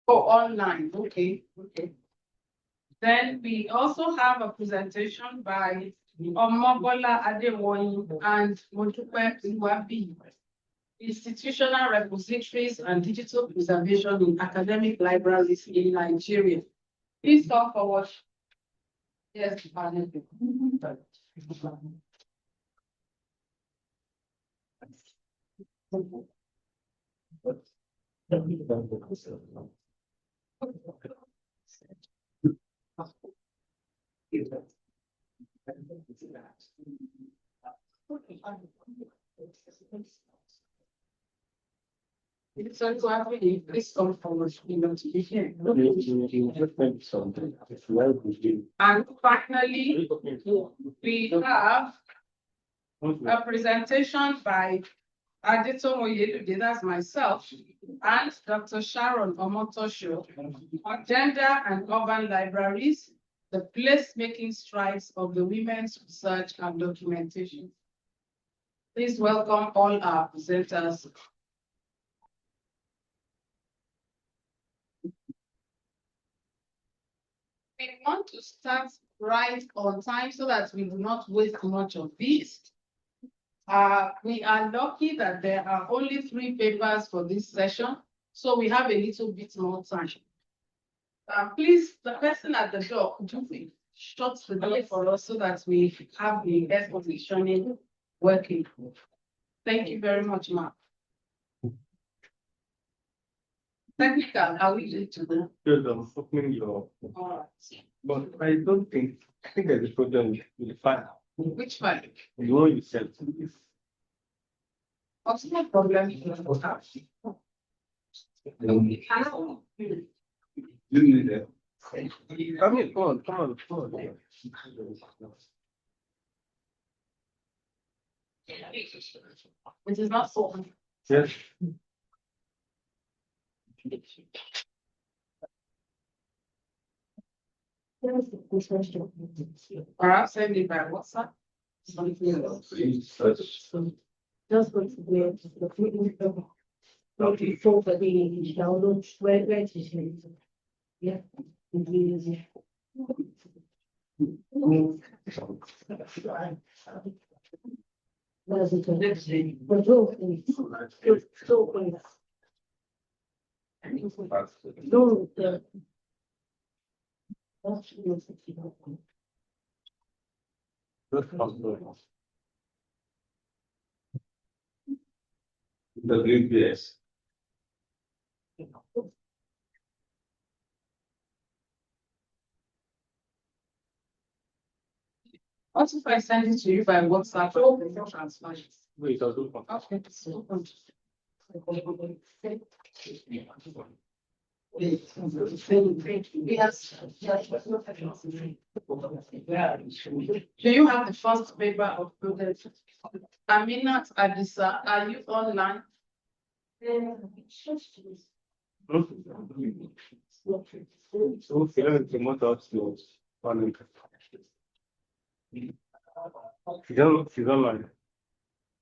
Oh, online. Okay. Okay. Then we also have a presentation by Omobola Adewoyin and Modupe Iwabi, Institutional Repositories and Digital Preservation in Academic Libraries in Nigeria. Please come forward. Yes, panel. So to have any, please come forward. And finally, we have a presentation by Adito Moyelude, that's myself, and Dr. Sharon Omotosho on gender and urban libraries, the placemaking strides of the women's research and documentation. Please welcome all our presenters. We want to start right on time so that we do not waste much of this. We are lucky that there are only 3 papers for this session, so we have a little bit more time. Please, the person at the door, could you shut the door for us so that we have the air conditioning working? Thank you very much, ma'am. Technical, are we ready to do? Good, I'm opening your. All But I don't think, I think there's a problem with the file. right. Which file? The one you sent. What's my problem? You need it. Come here, come on. It is not so. Yes. Perhaps send it by WhatsApp. Just going to be the okay, for the download where it is. Yeah. Was it next day? But so no, The green PS. What if I send it to you by WhatsApp? Wait, I'll do one. Okay. Yes. Do you have the first paper of progress? Aminat Adisa, are you online? Okay, let me promote out to one. She's online.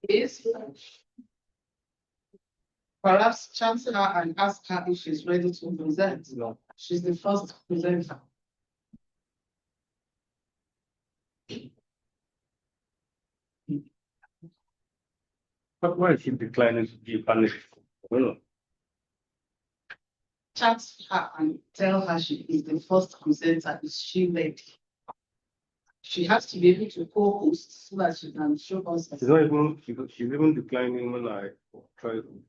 Yes. Perhaps chance her and ask her if she's ready to present. No. She's the first presenter. But why is she declining to be punished? Well, Chat her and tell her she is the first presenter. Is she ready? She has to be able to co-host so that she can show us. she's not even, she's even declining when I try to.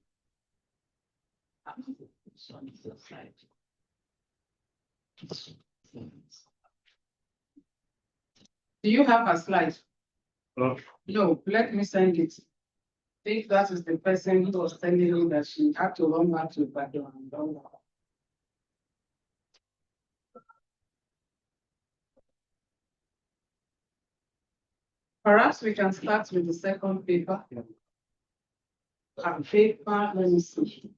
Do you have a slide? No. No, let me send it. I think that is the person who was telling me that she had to run back to Ibadan and run back. Perhaps we can start with the second paper. And paper, let me see.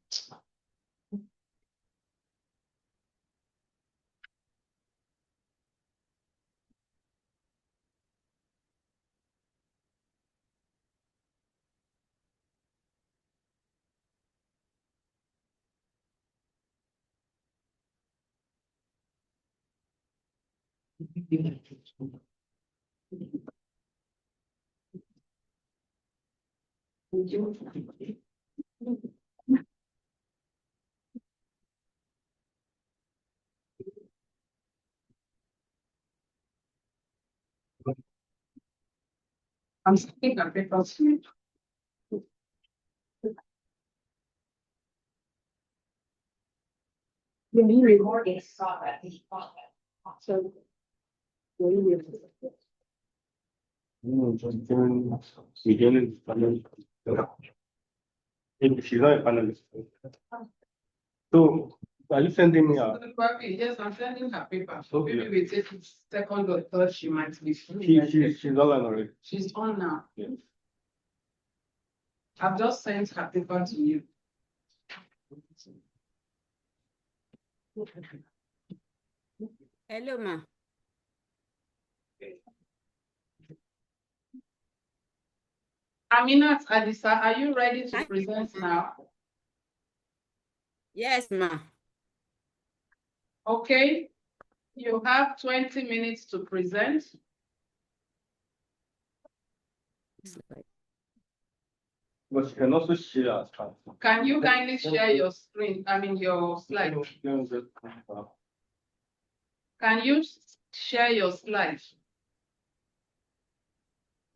I'm speaking a bit of sleep. When you record it, so. Beginning panel. She's not a panelist. So are you sending me a? Probably, yes, I'm sending her paper. So Okay. maybe we take it second or third, she might be free. She's online already. She's on now. Yeah. I've just sent her paper to you. Hello, ma. Aminat Adisa, are you ready to Hi. present now? Yes, ma. Okay, you have 20 minutes to present. But you can also share our screen. Can you kindly share your screen, your slide? Can you share your slide?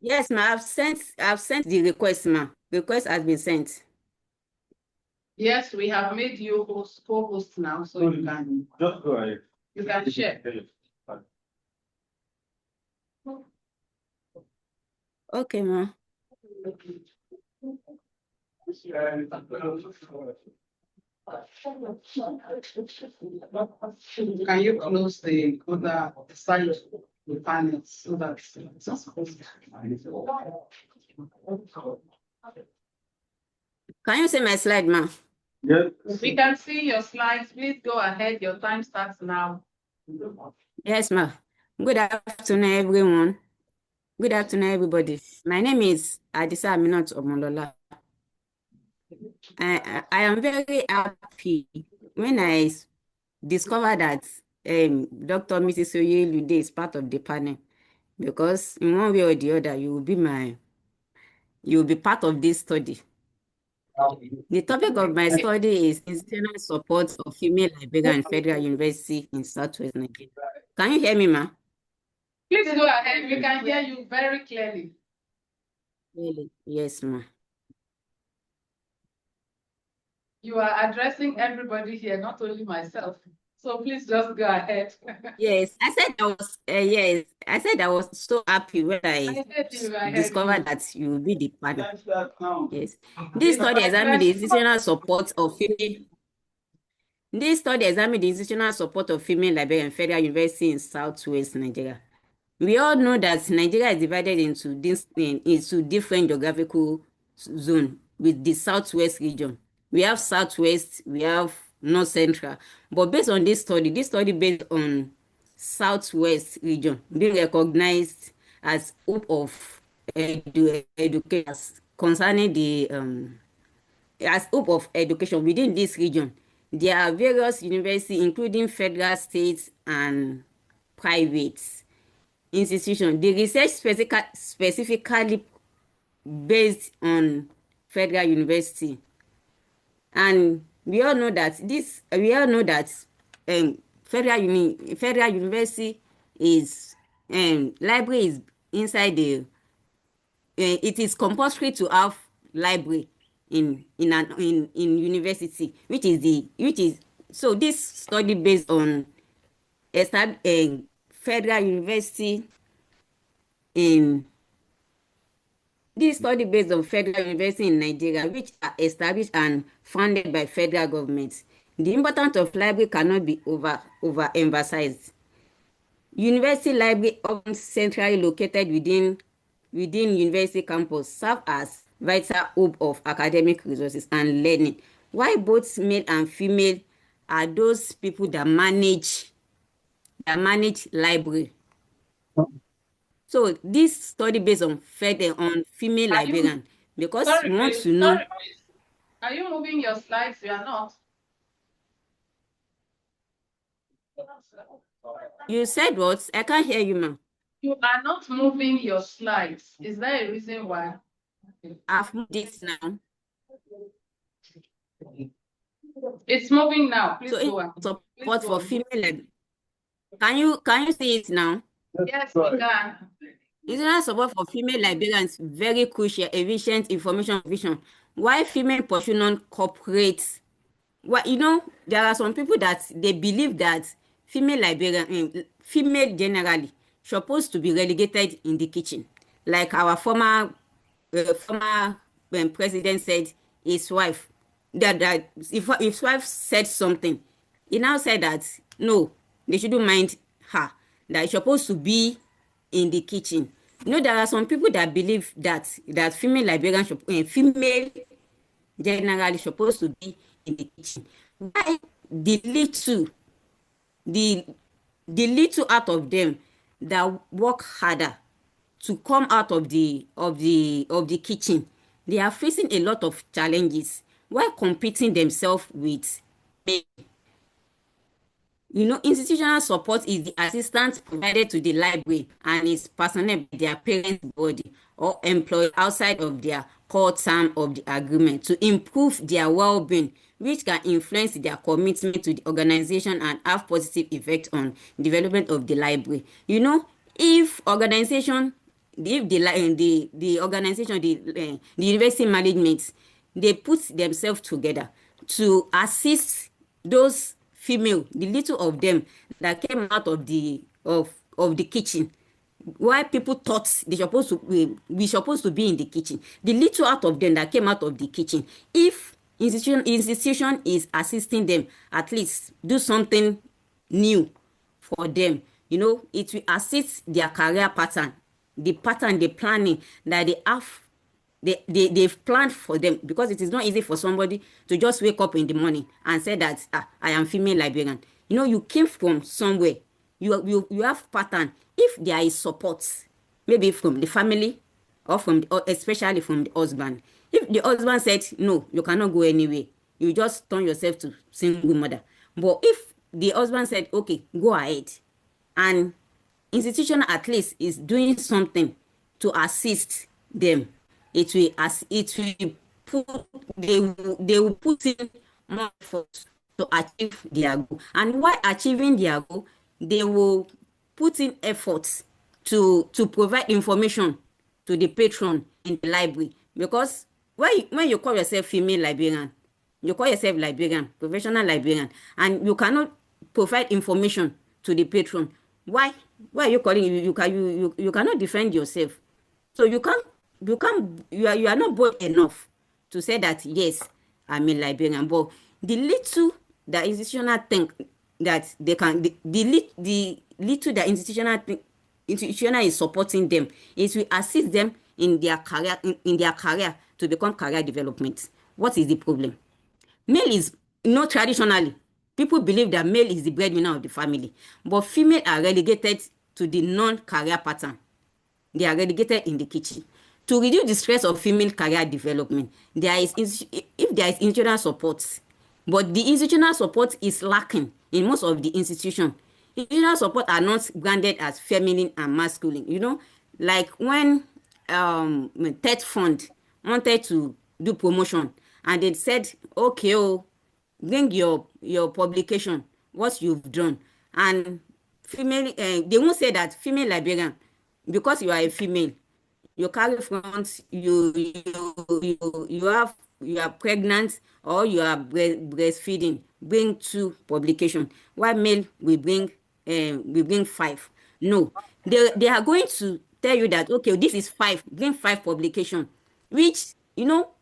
Yes, ma. I've sent the request, ma. Request has been sent. Yes, we have made you co-host now, so you can Just go ahead. share. Okay, ma. Can you close the other side of the panel so that Can you see my slide, ma? Yes. we can see your slides? Please go ahead. Your time starts now. Yes, ma. Good afternoon, everyone. Good afternoon, everybody. My name is Adisa Aminat Omolola. I am very happy when I discovered that Dr. Mrs. Oyeylude is part of the panel, because in one way or the other, you will be part of this study. The topic of my study is institutional support of female librarian at Federal University in Southwest Nigeria. Can you hear me, ma? Please go ahead. We can hear you very clearly. Really? Yes, ma. You are addressing everybody here, not only myself. So please just go ahead. Yes, I said I was so happy when I discovered that you will be the partner. Yes. This study examined the institutional support of female. This study examined the institutional support of female librarians in Federal University in Southwest Nigeria. We all know that Nigeria is divided into different geographical zones with the Southwest region. We have Southwest, we have North Central. But based on this study based on Southwest region being recognized as hope of education concerning the as hope of education within this region. There are various universities, including federal, state, and private institutions. The research specifically based on Federal University, and we all know that Federal University is library is inside the. It is compulsory to have library in university, which is so this study based on Federal University in Federal University in Nigeria, which are established and funded by federal government. The importance of library cannot be overemphasized. University library, often centrally located within university campus, serve as vital hub of academic resources and learning. While both male and female are those people that manage library. So this study based on female librarian, because we want to know. Sorry, please. Are you moving your slides? You are not. You said what? I can't hear you, ma'am. You are not moving your slides. Is there a reason why? I've moved this now. It's moving now. Please So go on. it's support for female. Can you see it now? Yes, we can. Institutional support for female librarians very crucial, efficient information vision. Why female pursue non-corporate? Well, there are some people that they believe that female librarian, female generally, supposed to be relegated in the kitchen, like our former president said. His wife, that if his wife said something, he now said that no, they shouldn't mind her. That it's supposed to be in the kitchen. There are some people that believe that female librarians, female generally supposed to be in the kitchen. Why the little out of them that work harder to come out of the kitchen, they are facing a lot of challenges while competing themselves with men. Institutional support is the assistance provided to the library and its personnel by their parents' body or employed outside of their core term of the agreement to improve their well-being, which can influence their commitment to the organization and have positive effect on development of the library. If organization, if the organization, the university management, they put themselves together to assist those female, the little of them that came out of the kitchen, why people thought we supposed to be in the kitchen, the little out of them that came out of the kitchen, if institution is assisting them, at least do something new for them, it will assist their career pattern, the planning that they have. They've planned for them, because it is not easy for somebody to just wake up in the morning and say that I am female librarian. You came from somewhere. You have pattern. If there is support, maybe from the family or especially from the husband. If the husband said no, you cannot go anywhere, you just turn yourself to single mother. But if the husband said okay, go ahead, and institution at least is doing something to assist them, they will put in more effort to achieve their goal. And while achieving their goal, they will put in efforts to provide information to the patron in the library. Because when you call yourself female librarian, you call yourself librarian, professional librarian, and you cannot provide information to the patron, why are you calling you cannot defend yourself? So you are not bold enough to say that yes, I'm a librarian. But the little that institutional think that they can, the little that institutional is supporting them, is will assist them in their career to become career development. What is the problem? Male is, traditionally people believe that male is the breadwinner of the family, but female are relegated to the non-career pattern. They are relegated in the kitchen. To reduce the stress of female career development, if there is institutional support, but the institutional support is lacking in most of the institutions. Institutional support are not branded as feminine and masculine. Like when TED Fund wanted to do promotion, and they said, okay, bring your publication, what you've done, and female, they won't say that female librarian, because you are a female, you carry front, you are pregnant, or you are breastfeeding, bring 2 publication. Why male we bring 5? No, they are going to tell you that okay, this is 5, bring 5 publication, which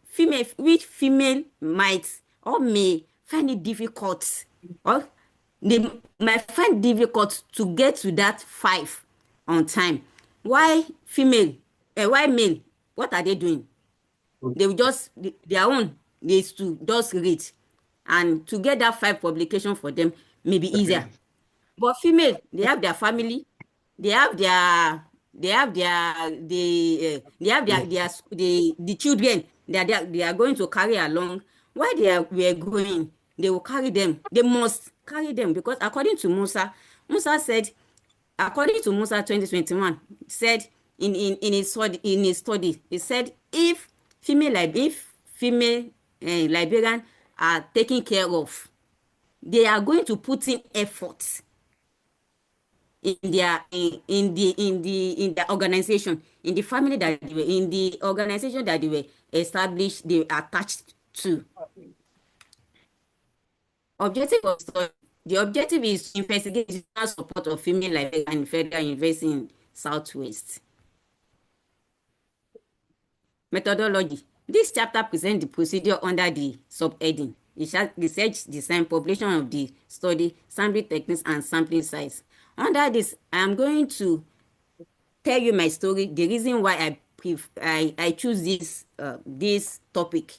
female might or may find it difficult, or they might find difficult to get to that 5 on time. Why male? What are they doing? They will just, their own is to just read, and to get that 5 publication for them may be easier. But female, they have their family, they have the children they are going to carry along. While we are going, they will carry them. They must carry them, because according to Musa said, according to Musa 2021, said in his study, he said if female Liberian are taken care of, they are going to put in effort in their organization, in the family that they were in, the organization that they were established, they were attached to. The objective is to investigate the support of female Liberian and Federal University in Southwest. Methodology. This chapter presents the procedure under the subheading research design, population of the study, sampling techniques, and sampling size. Under this, I am going to tell you my story, the reason why I choose this topic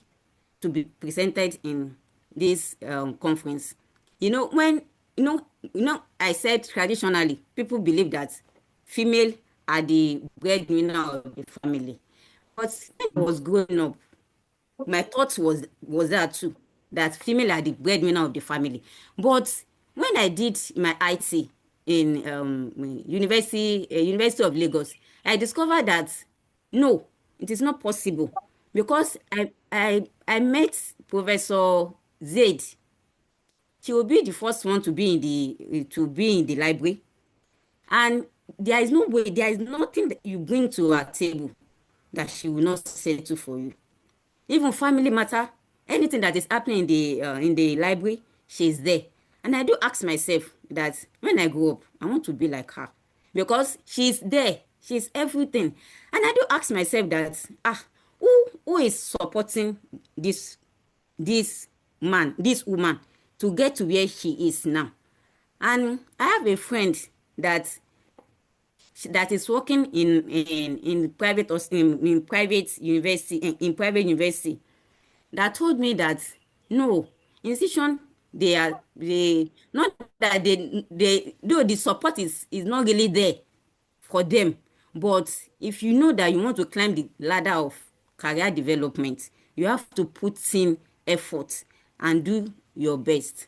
to be presented in this conference. When I said traditionally, people believe that female are the breadwinner of the family. But when I was growing up, my thought was that too, that female are the breadwinner of the family. But when I did my IT in University of Lagos, I discovered that no, it is not possible, because I met Professor Zaid. She will be the first one to be in the library, and there is no way, there is nothing that you bring to her table that she will not settle for you. Even family matter, anything that is happening in the library, she is there. And I do ask myself that when I grow up, I want to be like her, because she's there, she's everything. And I do ask myself that who is supporting this woman to get to where she is now? And I have a friend that is working in private university that told me that no, institution, though the support is not really there for them, but if you know that you want to climb the ladder of career development, you have to put in effort and do your best,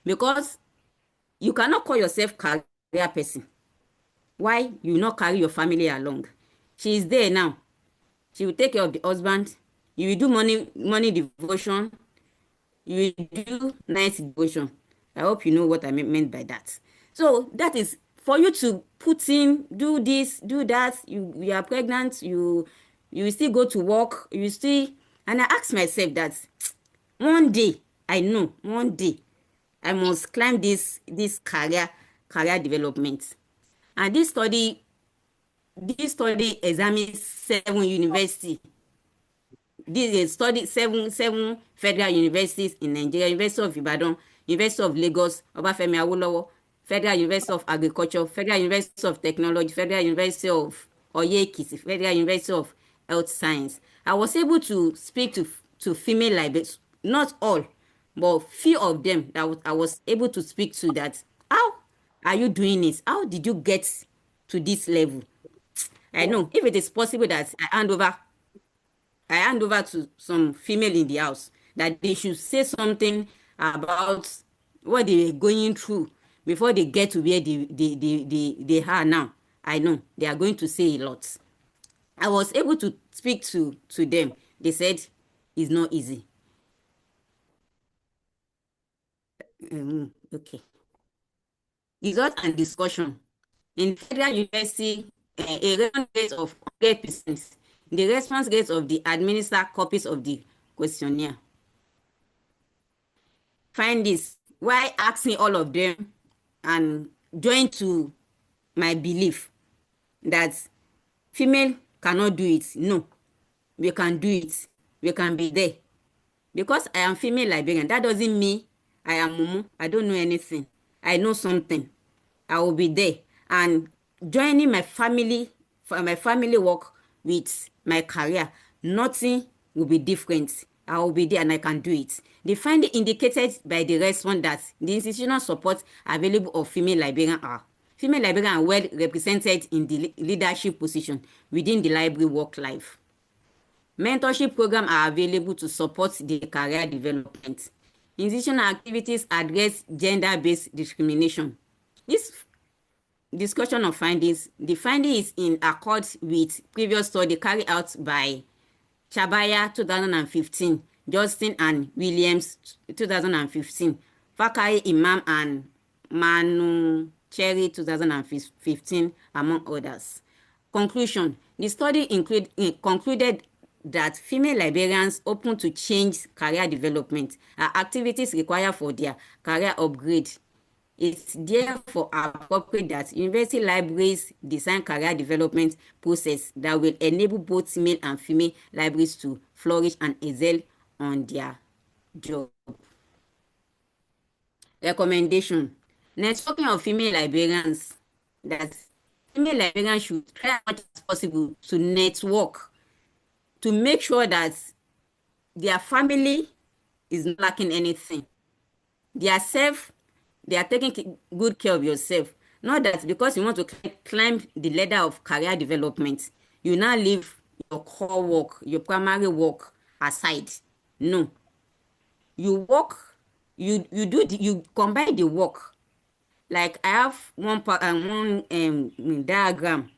because you cannot call yourself career person why you not carry your family along. She is there now. She will take care of the husband. You will do money devotion. You will do night devotion. I hope you know what I meant by that. So that is for you to put in, do this, do that. You are pregnant. You still go to work. You still, and I ask myself that one day, I know one day I must climb this career development. And this study examines 7 universities. This is study 7 federal universities in Nigeria: University of Ibadan, University of Lagos, Obafemi Awolowo, Federal University of Agriculture, Federal University of Technology, Federal University of Oye-Ekiti, Federal University of Health Science. I was able to speak to female librarians, not all, but few of them that I was able to speak to, that how are you doing it? How did you get to this level? I know if it is possible that I hand over to some female in the house, that they should say something about what they are going through before they get to where they are now. I know they are going to say a lot. I was able to speak to them. They said it's not easy. Okay. Result and discussion. In Federal University, a response rate of 100%. The response rate of the administered copies of the questionnaire. Find this. Why asking all of them and join to my belief that female cannot do it? No, we can do it. We can be there. Because I am female Liberian, that doesn't mean I am mumu. I don't know anything. I know something. I will be there. And joining my family work with my career, nothing will be different. I will be there and I can do it. The finding indicated by the response that the institutional support available of female Liberian are. Female Liberian are well represented in the leadership position within the library work life. Mentorship programs are available to support the career development. institutional activities address gender-based discrimination. This discussion of findings, the finding is in accord with previous study carried out by Chabaya 2015, Justin and Williams 2015, Fakai Imam and Manu Cherry 2015, among others. Conclusion: the study concluded that female librarians open to change career development are activities required for their career upgrade. It's therefore appropriate that university libraries design career development process that will enable both male and female libraries to flourish and excel on their job. Recommendation: networking of female librarians. That female librarians should try as much as possible to network to make sure that their family is not lacking anything. They are taking good care of yourself. Not that because you want to climb the ladder of career development, you now leave your core work, your primary work aside. No. You work, you combine the work. Like I have one diagram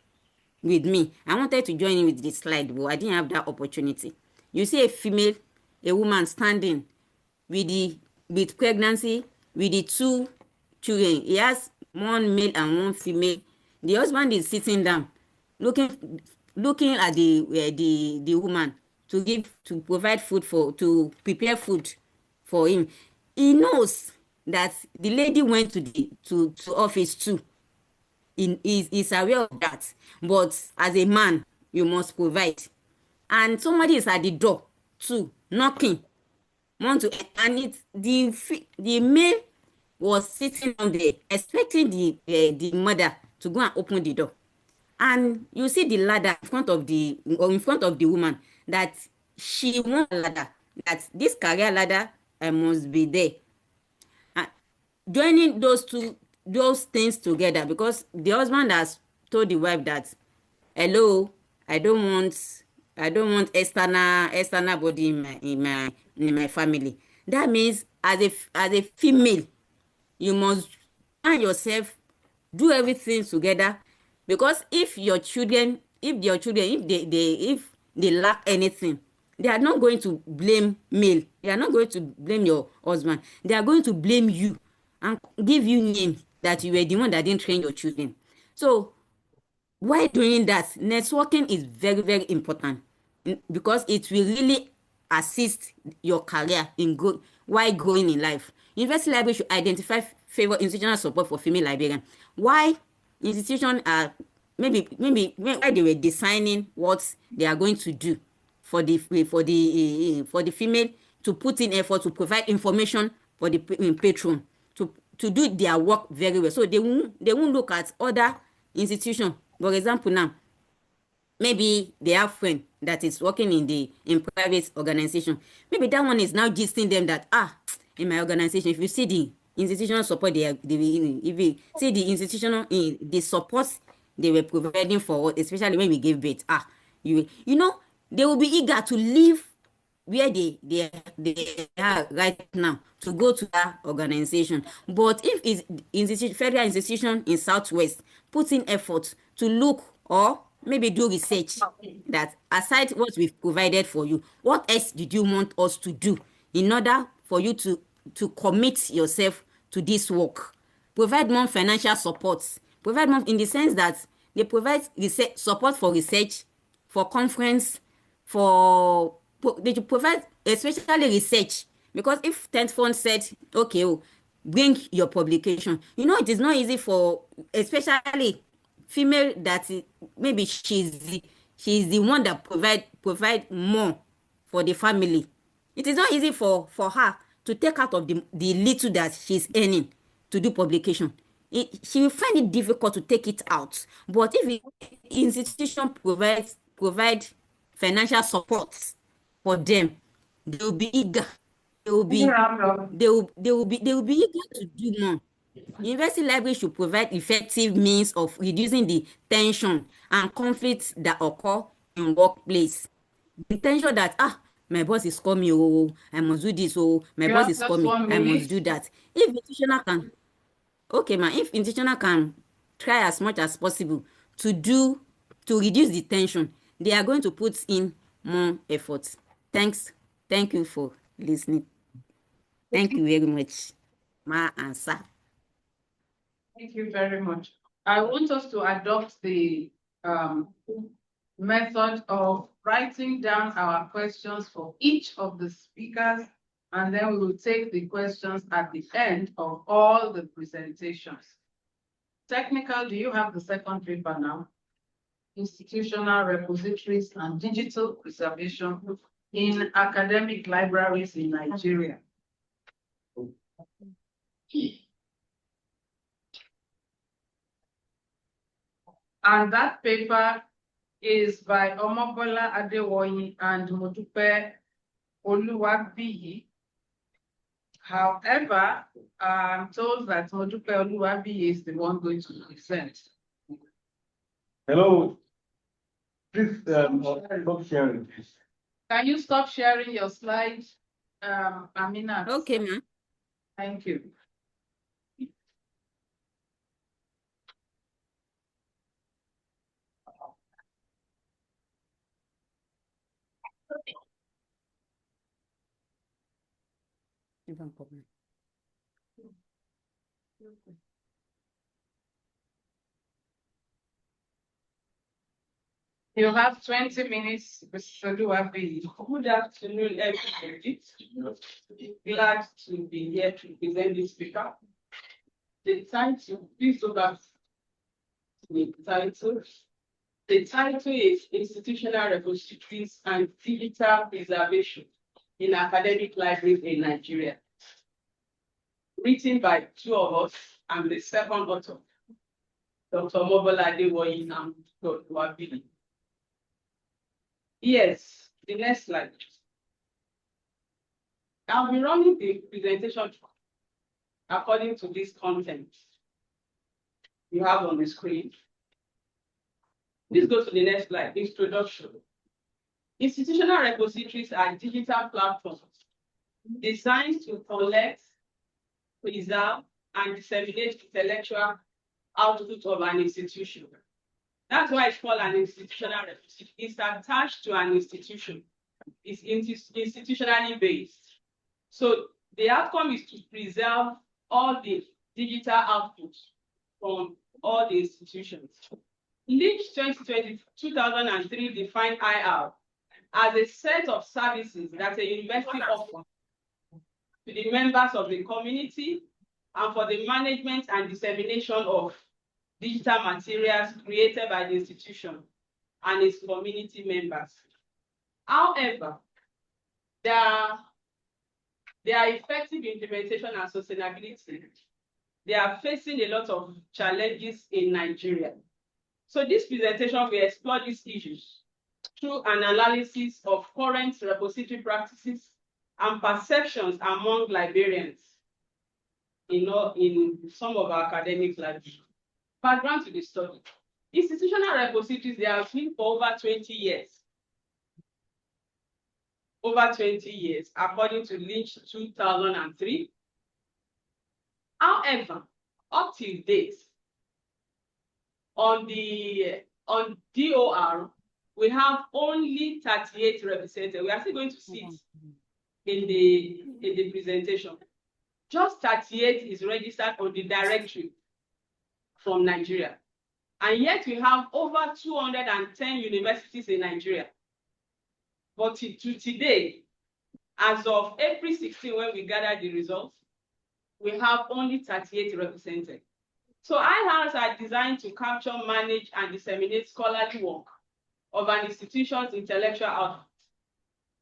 with me. I wanted to join in with this slide, but I didn't have that opportunity. You see a woman standing with pregnancy, with the two children. He has one male and one female. The husband is sitting down, looking at the woman to provide food to prepare food for him. He knows that the lady went to office too. Is aware of that, but as a man, you must provide. And somebody is at the door too, knocking. And the male was sitting on there, expecting the mother to go and open the door. And you see the ladder in front of the woman, that she wants a ladder, that this career ladder must be there. Joining those things together, because the husband has told the wife that, hello, I don't want external body in my family. That means as a female, you must find yourself, do everything together, because if their children if they lack anything, they are not going to blame male. They are not going to blame your husband. They are going to blame you and give you names that you were the one that didn't train your children. So while doing that, networking is very, very important, because it will really assist your career while growing in life. University library should identify favor institutional support for female librarians. Why institutions are maybe why they were designing what they are going to do for the female, to put in effort to provide information for the patron to do their work very well. So they won't look at other institutions. For example, now maybe they have friend that is working in private organization. Maybe that one is now gisting them that in my organization, if you see the institutional support if you see the institutional the support they were providing for, especially when we gave birth, you know they will be eager to leave where they are right now to go to that organization. But if it's federal institution in Southwest, put in effort to look or maybe do research that aside what we've provided for you, what else did you want us to do in order for you to commit yourself to this work? Provide more financial support. Provide more in the sense that they provide research support for research, for conference, they should provide especially research, because if 10th Fund said, okay, bring your publication, it is not easy for especially female that maybe she's the one that provide more for the family. It is not easy for her to take out of the little that she's earning to do publication. She will find it difficult to take it out. But if the institution provide financial support for them, they will be eager. They will be eager to do more. University library should provide effective means of reducing the tension and conflicts that occur in workplace. The tension that my boss is coming, oh, I must do this, oh, my You boss have is just coming, 1 I must minute. do that. If institutional can, okay, ma, if institutional can try as much as possible to reduce the tension, they are going to put in more effort. Thank you for listening. Thank you very much, ma and sir. Thank you very much. I want us to adopt the method of writing down our questions for each of the speakers, and then we will take the questions at the end of all the presentations. Technical, do you have the second paper now? Institutional repositories and digital preservation in academic libraries in Nigeria. And that paper is by Omobola Adewoyi and Modupe Oluwabiyi. However, I'm told that Modupe Oluwabiyi is the one going to present. Hello. Please, stop sharing, please. Can you stop sharing your slides, Amina? Okay, ma. Thank you. No problem. You have 20 minutes, Mr. Oluwabiyi. Good afternoon, everybody. Glad to be here to present this paper. The title, please go back to the title. The title is Institutional Repositories and Digital Preservation in Academic Libraries in Nigeria. Written by two of us. I'm the second author, Dr. Omobola Adewoyi and Dr. Oluwabiyi. Yes, the next slide. I'll be running the presentation according to this content you have on the screen. Please go to the next slide, introduction. Institutional repositories are digital platforms designed to collect, preserve, and disseminate intellectual output of an institution. That's why it's called an institutional repository. It's attached to an institution. It's institutionally based. So the outcome is to preserve all the digital outputs from all the institutions. Lynch 2003 defined IR as a set of services that a university offers to the members of the community and for the management and dissemination of digital materials created by the institution and its community members. However, their effective implementation and sustainability, they are facing a lot of challenges in Nigeria. So this presentation will explore these issues through an analysis of current repository practices and perceptions among librarians in some of our academic libraries. Background to the study. Institutional repositories, they have been for over 20 years. Over 20 years, according to Lynch 2003. However, up till date, on DOR, we have only 38 represented. We are still going to see it in the presentation. Just 38 is registered on the directory from Nigeria. And yet we have over 210 universities in Nigeria. But to today, as of April 16, when we gathered the results, we have only 38 represented. So IRs are designed to capture, manage, and disseminate scholarly work of an institution's intellectual output.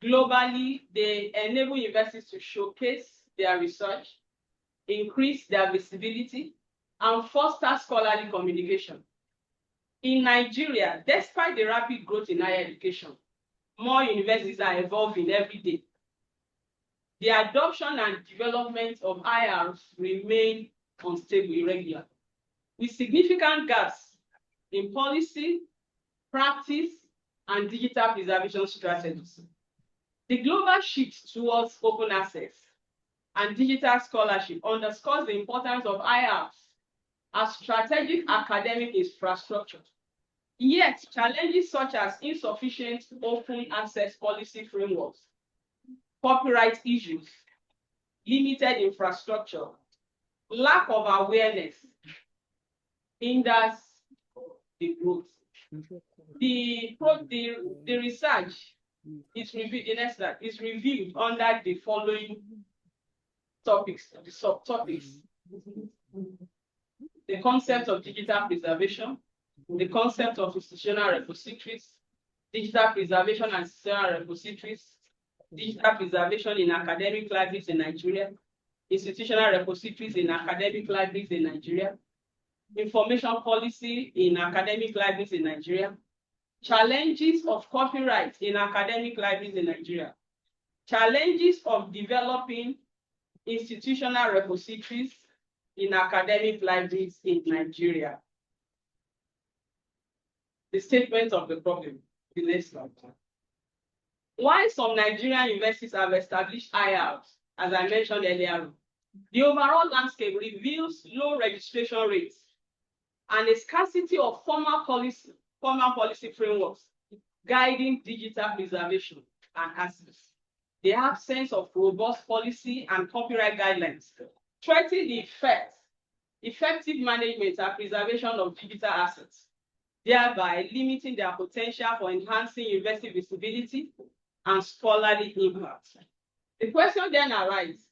Globally, they enable universities to showcase their research, increase their visibility, and foster scholarly communication. In Nigeria, despite the rapid growth in higher education, more universities are evolving every day. The adoption and development of IRs remain unstable, irregular, with significant gaps in policy, practice, and digital preservation strategies. The global shift towards open access and digital scholarship underscores the importance of IRs as strategic academic infrastructure. Yet, challenges such as insufficient open access policy frameworks, copyright issues, limited infrastructure, lack of awareness hinders the growth. The research is reviewed, the next slide, is reviewed under the following topics, the subtopics. The concept of digital preservation, the concept of institutional repositories, digital preservation and institutional repositories, digital preservation in academic libraries in Nigeria, institutional repositories in academic libraries in Nigeria, information policy in academic libraries in Nigeria, challenges of copyright in academic libraries in Nigeria, challenges of developing institutional repositories in academic libraries in Nigeria. The statement of the problem, the next slide. While some Nigerian universities have established IRs, as I mentioned earlier, the overall landscape reveals low registration rates and a scarcity of formal policy frameworks guiding digital preservation and access. The absence of robust policy and copyright guidelines threaten the effective management and preservation of digital assets, thereby limiting their potential for enhancing university visibility and scholarly impact. The question then arises,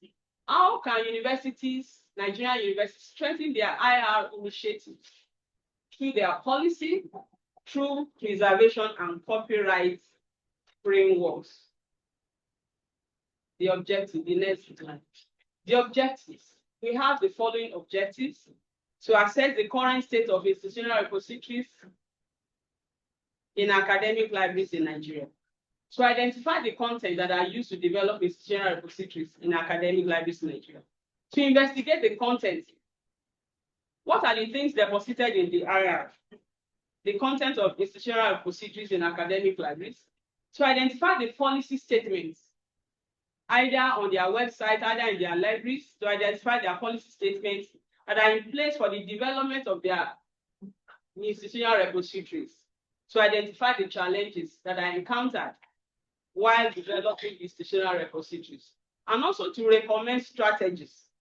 how can universities, Nigerian universities, strengthen their IR initiatives through their policy, through preservation and copyright frameworks? The objective, the next slide. The objectives. We have the following objectives: to assess the current state of institutional repositories in academic libraries in Nigeria, to identify the content that are used to develop institutional repositories in academic libraries in Nigeria, to investigate the content. What are the things deposited in the IR? The content of institutional repositories in academic libraries, to identify the policy statements, either on their website, either in their libraries, to identify their policy statements that are in place for the development of their institutional repositories, to identify the challenges that are encountered while developing institutional repositories, and also to recommend strategies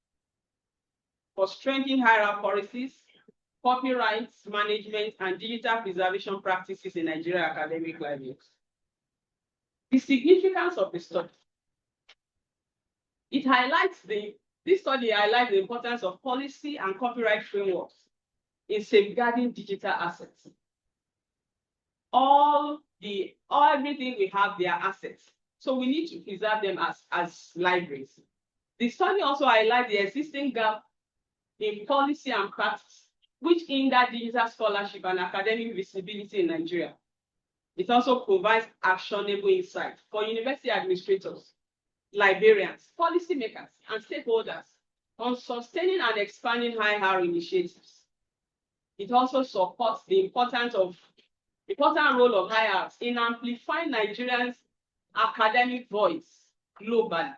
for strengthening hierarchy policies, copyright management, and digital preservation practices in Nigerian academic libraries. The significance of the study. This study highlights the importance of policy and copyright frameworks in safeguarding digital assets. Everything we have, they are assets. So we need to preserve them as libraries. The study also highlights the existing gap in policy and practice, which hinder digital scholarship and academic visibility in Nigeria. It also provides actionable insight for university administrators, librarians, policymakers, and stakeholders on sustaining and expanding higher initiatives. It also supports the important role of IRs in amplifying Nigerians' academic voice globally,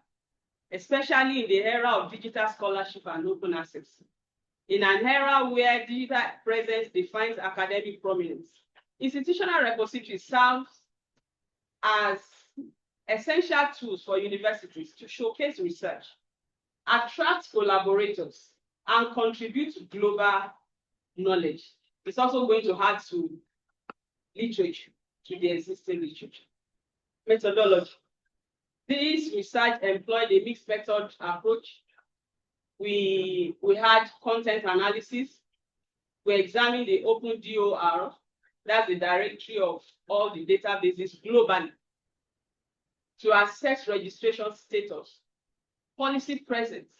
especially in the era of digital scholarship and open access. In an era where digital presence defines academic prominence, institutional repositories serve as essential tools for universities to showcase research, attract collaborators, and contribute to global knowledge. It's also going to add to literature, to the existing literature. Methodology. This research employed a mixed method approach. We had content analysis. We examined the OpenDOR, that's the directory of all the databases globally, to assess registration status, policy presence,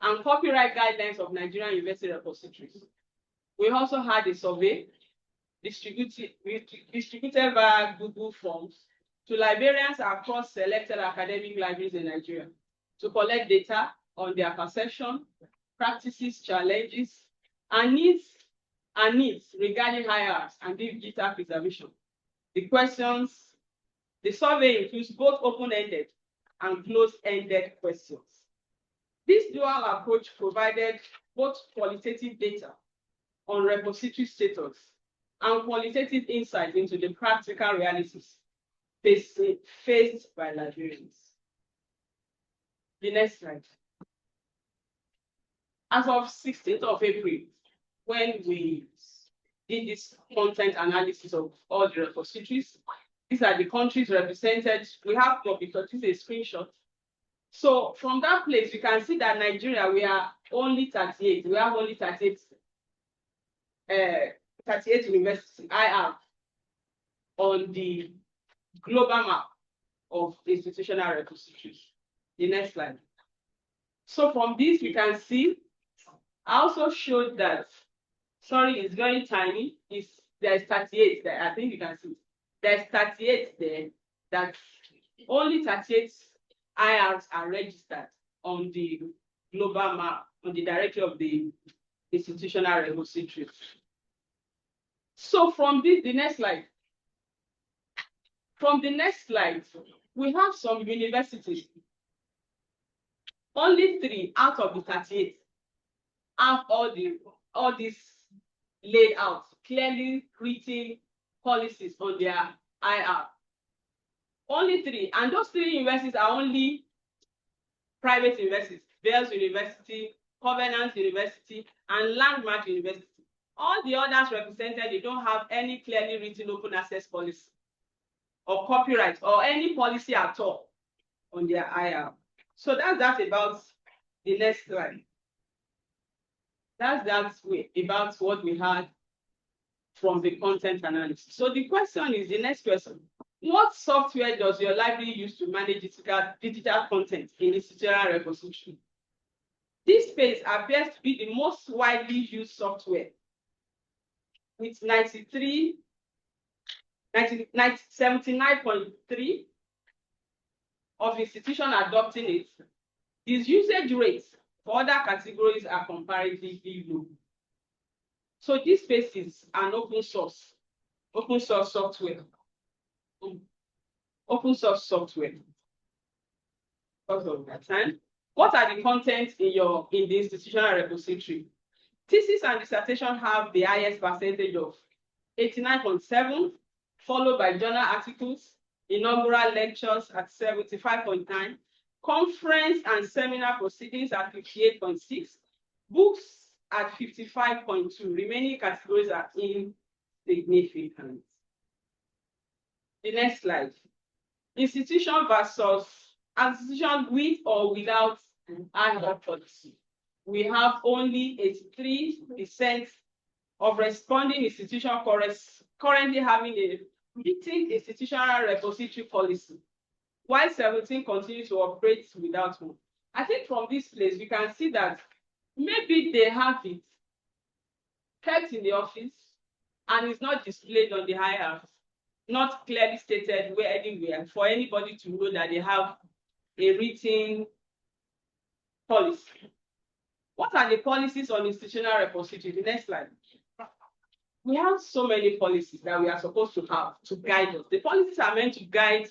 and copyright guidelines of Nigerian university repositories. We also had a survey distributed via Google Forms to librarians across selected academic libraries in Nigeria to collect data on their perception, practices, challenges, and needs regarding IRs and digital preservation. The survey includes both open-ended and closed-ended questions. This dual approach provided both qualitative data on repository status and qualitative insight into the practical realities faced by librarians. The next slide. As of 16th of April, when we did this content analysis of all the repositories, these are the countries represented. We have because this is a screenshot. So from that place, you can see that Nigeria, we are only 38. We have only 38 universities, IR, on the global map of institutional repositories. The next slide. So from this, we can see, I also showed that, sorry, it's very tiny. There's 38 there. I think you can see. There's 38 there that only 38 IRs are registered on the global map, on the directory of the institutional repositories. So from this, the next slide. From the next slide, we have some universities. Only 3 out of the 38 have all these laid out, clearly written policies on their IR. Only 3, and those 3 universities are only private universities: Bells University, Covenant University, and Landmark University. All the others represented, they don't have any clearly written open access policy or copyright or any policy at all on their IR. So that's that about the next slide. That's about what we had from the content analysis. So the question is, the next question: what software does your library use to manage digital content in institutional repository? This space appears to be the most widely used software, with 79.3 of institutions adopting it. Its usage rates for other categories are comparatively low. So this space is an open source software. Open source software. Because of that time. What are the contents in the institutional repository? Thesis and dissertation have the highest percentage of 89.7, followed by journal articles, inaugural lectures at 75.9, conference and seminar proceedings at 58.6, books at 55.2. Remaining categories are insignificant. The next slide. Institution versus institution with or without IR policy. We have only 83% of responding institutions currently having a written institutional repository policy, while 17 continue to operate without one. I think from this place, we can see that maybe they have it kept in the office and it's not displayed on the IRs, not clearly stated anywhere for anybody to know that they have a written policy. What are the policies on institutional repository? The next slide. We have so many policies that we are supposed to have to guide us. The policies are meant to guide,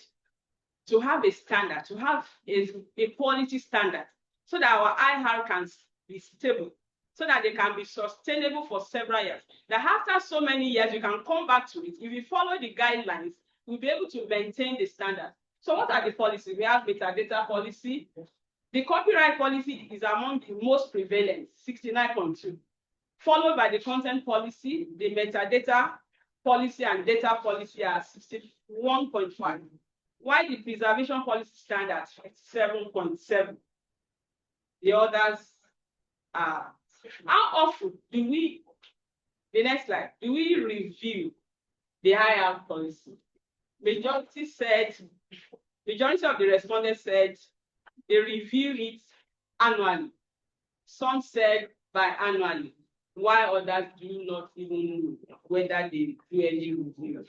to have a standard, to have a quality standard, so that our IR can be stable, so that they can be sustainable for several years. That after so many years, you can come back to it. If we follow the guidelines, we'll be able to maintain the standard. So what are the policies? We have metadata policy. The copyright policy is among the most prevalent, 69.2, followed by the content policy, the metadata policy, and data policy are 61.5, while the preservation policy standard is 7.7. The others are. How often do we, the next slide, do we review the IR policy? Majority of the respondents said they review it annually. Some said biannually, while others do not even know whether they do any review.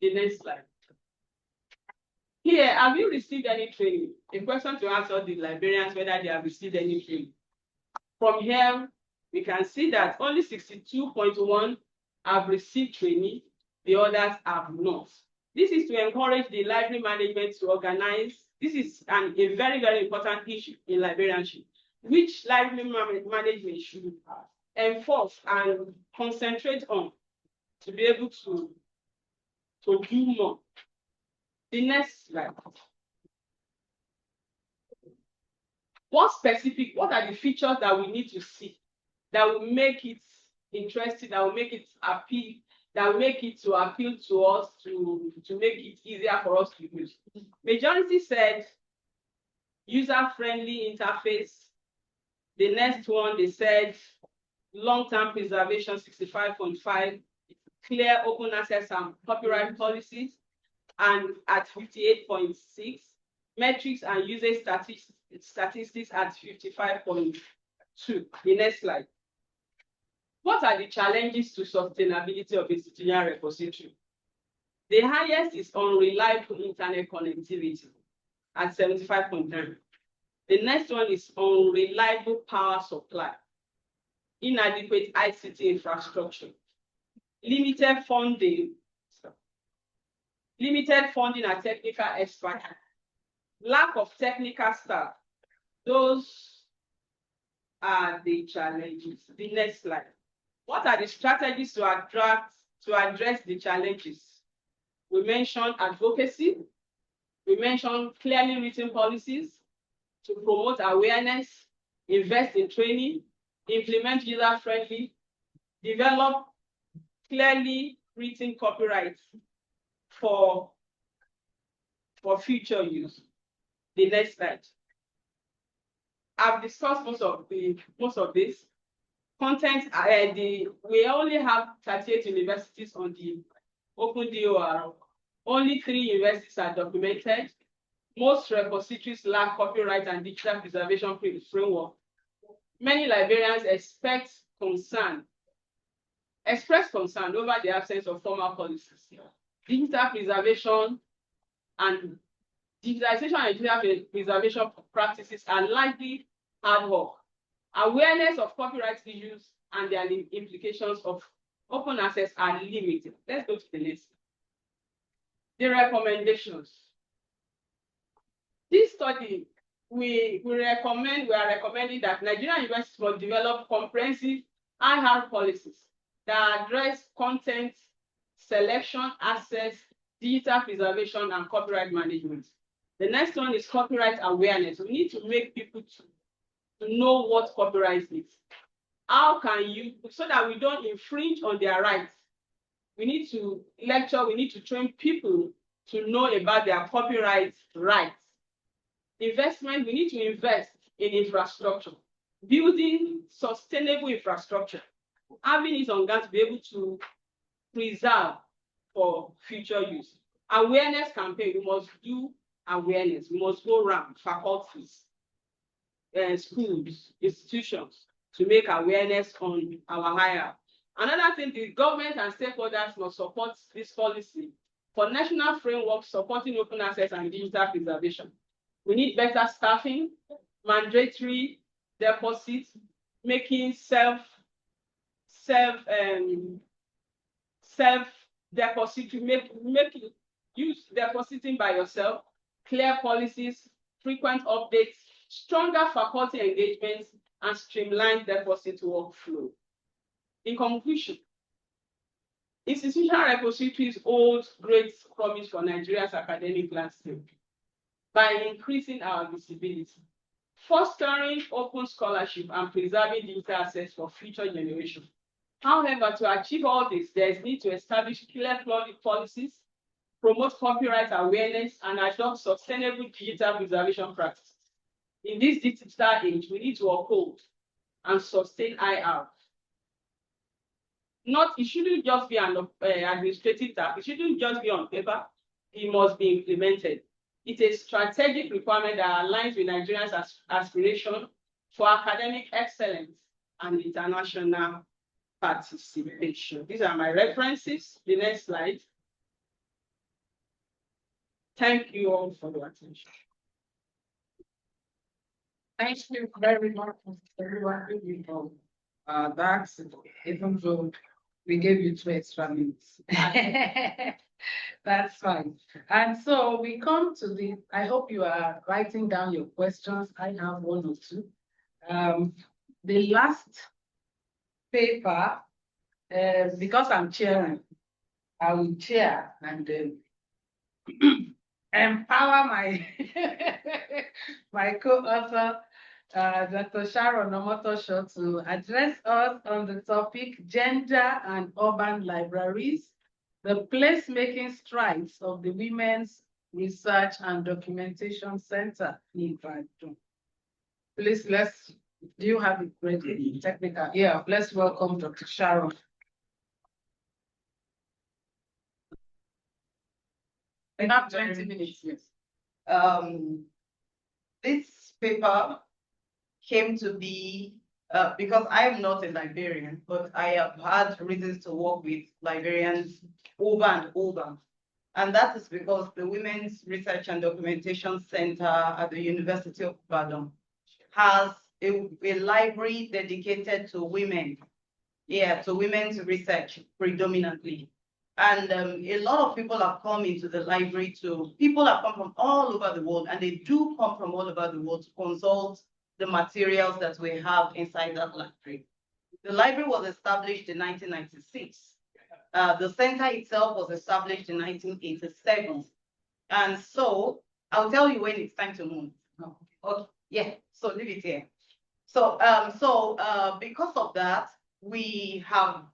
The next slide. Here, have you received any training? A question to answer the librarians whether they have received any training. From here, we can see that only 62.1 have received training, the others have not. This is to encourage the library management to organize. This is a very, very important issue in librarianship, which library management should enforce and concentrate on to be able to do more. The next slide. What are the features that we need to see that will make it interesting, that will make it appeal, that will make it to appeal to us, to make it easier for us to use? Majority said user-friendly interface. The next one, they said long-term preservation, 65.5, clear open access and copyright policies, and at 58.6, metrics and usage statistics at 55.2. The next slide. What are the challenges to sustainability of institutional repository? The highest is unreliable internet connectivity at 75.9. The next one is unreliable power supply, inadequate ICT infrastructure, limited funding and technical expertise, lack of technical staff. Those are the challenges. The next slide. What are the strategies to address the challenges? We mentioned advocacy. We mentioned clearly written policies to promote awareness, invest in training, implement user-friendly, develop clearly written copyright for future use. The next slide. I've discussed most of this. Content, we only have 38 universities on the OpenDOR. Only 3 universities are documented. Most repositories lack copyright and digital preservation framework. Many librarians express concern over the absence of formal policies. Digital preservation and digitalization and digital preservation practices are likely hard work. Awareness of copyright issues and their implications of open access are limited. Let's go to the next. The recommendations. This study, we are recommending that Nigerian universities must develop comprehensive IR policies that address content selection, access, digital preservation, and copyright management. The next one is copyright awareness. We need to make people to know what copyright is. How can you, so that we don't infringe on their rights? We need to lecture, we need to train people to know about their copyright rights. Investment, we need to invest in infrastructure, building sustainable infrastructure, having it on ground to be able to preserve for future use. Awareness campaign, we must do awareness. We must go around faculties, schools, institutions to make awareness on our higher. Another thing, the government and stakeholders must support this policy for national framework supporting open access and digital preservation. We need better staffing, mandatory deposits, making self depository, make use depositing by yourself, clear policies, frequent updates, stronger faculty engagements, and streamlined deposit workflow. In conclusion, institutional repositories hold great promise for Nigeria's academic landscape by increasing our visibility, fostering open scholarship, and preserving digital access for future generations. However, to achieve all this, there is need to establish clear policies, promote copyright awareness, and adopt sustainable digital preservation practices. In this digital age, we need to uphold and sustain IR. It shouldn't just be an administrative task. It shouldn't just be on paper. It must be implemented. It's a strategic requirement that aligns with Nigerians' aspiration for academic excellence and international participation. These are my references. The next slide. Thank you all for your attention. Thank you very much, everyone. That's even though We gave you 2 extra minutes. That's fine. And so we come to I hope you are writing down your questions. I have 1 or 2. The last paper, because I'm chairing, I will chair and empower my my co-author, Dr. Sharon Omotosho, to address us on the topic Gender and Urban Libraries, the placemaking strides of the Women's Research and Documentation Center in Ibadan. Please, do you have it ready? Technical? Yeah, let's welcome Dr. Sharon. I have 20 minutes, yes. This paper came to be because I am not a librarian, but I have had reasons to work with librarians over and over. And that is because the Women's Research and Documentation Center at the University of Ibadan has a library dedicated to women. Yeah, to women's research predominantly. And a lot of people have come into the library people have come from all over the world, and they do come from all over the world to consult the materials that we have inside that library. The library was established in 1996. The center itself was established in 1987. And so I'll tell you when it's time to move. Okay, yeah, so leave it here. So, because of that, we have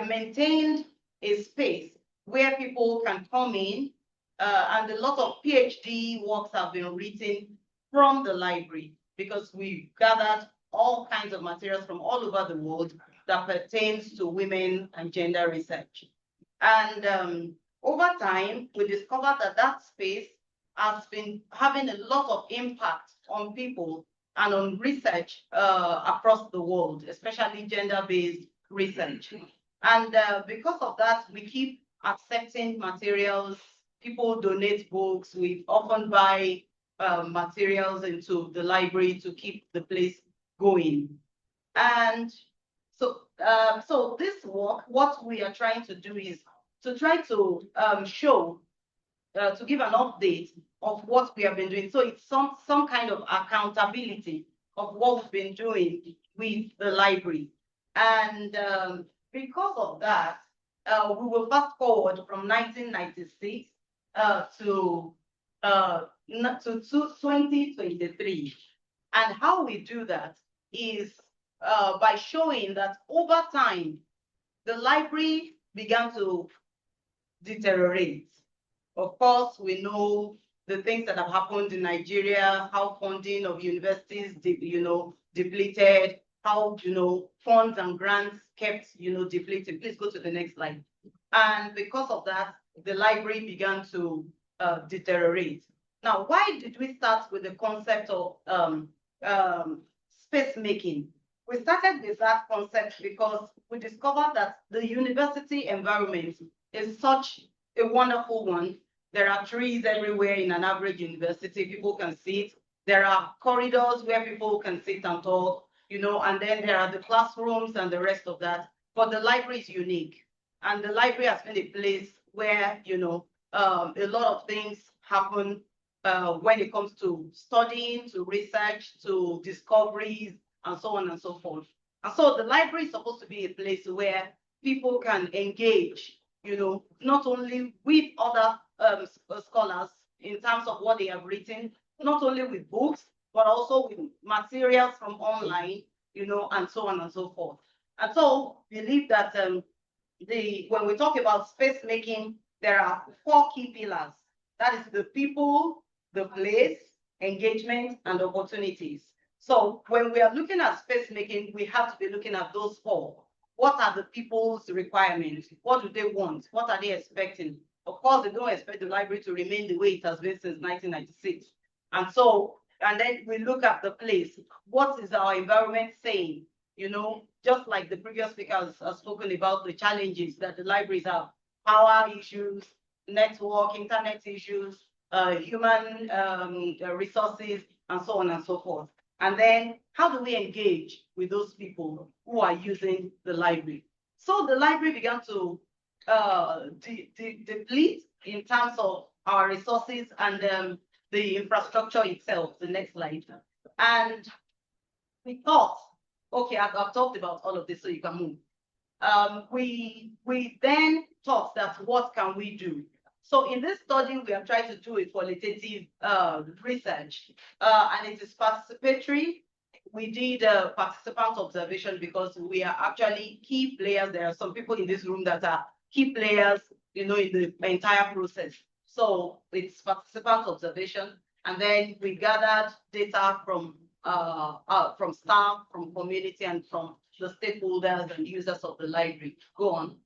maintained a space where people can come in, and a lot of PhD works have been written from the library because we gathered all kinds of materials from all over the world that pertains to women and gender research. And over time, we discovered that space has been having a lot of impact on people and on research across the world, especially gender-based research. And because of that, we keep accepting materials. People donate books. We often buy materials into the library to keep the place going. And so this work, what we are trying to do is to try to show, to give an update of what we have been doing. So it's some kind of accountability of what we've been doing with the library. And because of that, we will fast forward from 1996 to 2023. And how we do that is by showing that over time, the library began to deteriorate. Of course, we know the things that have happened in Nigeria, how funding of universities, depleted, how, funds and grants kept, depleted. Please go to the next slide. And because of that, the library began to deteriorate. Now, why did we start with the concept of space making? We started with that concept because we discovered that the university environment is such a wonderful one. There are trees everywhere in an average university. People can sit. There are corridors where people can sit and talk, and then there are the classrooms and the rest of that. But the library is unique. And the library has been a place where, a lot of things happen when it comes to studying, to research, to discoveries, and so on and so forth. And so the library is supposed to be a place where people can engage, not only with other scholars in terms of what they have written, not only with books, but also with materials from online, and so on and so forth. And so believe that when we talk about space making, there are 4 key pillars. That is the people, the place, engagement, and opportunities. So when we are looking at space making, we have to be looking at those 4. What are the people's requirements? What do they want? What are they expecting? Of course, they don't expect the library to remain the way it has been since 1996. And then we look at the place. What is our environment saying? Just like the previous speakers have spoken about the challenges that the libraries have, power issues, network, internet issues, human resources, and so on and so forth. And then how do we engage with those people who are using the library? So the library began to deplete in terms of our resources and the infrastructure itself. The next slide. And we thought, okay, I've talked about all of this, so you can move. We then thought that what can we do? So in this study, we have tried to do a qualitative research, and it is participatory. We did a participant observation because we are actually key players. There are some people in this room that are key players, in the entire process. So it's participant observation, and then we gathered data from staff, from community, and from the stakeholders and users of the library. Go on.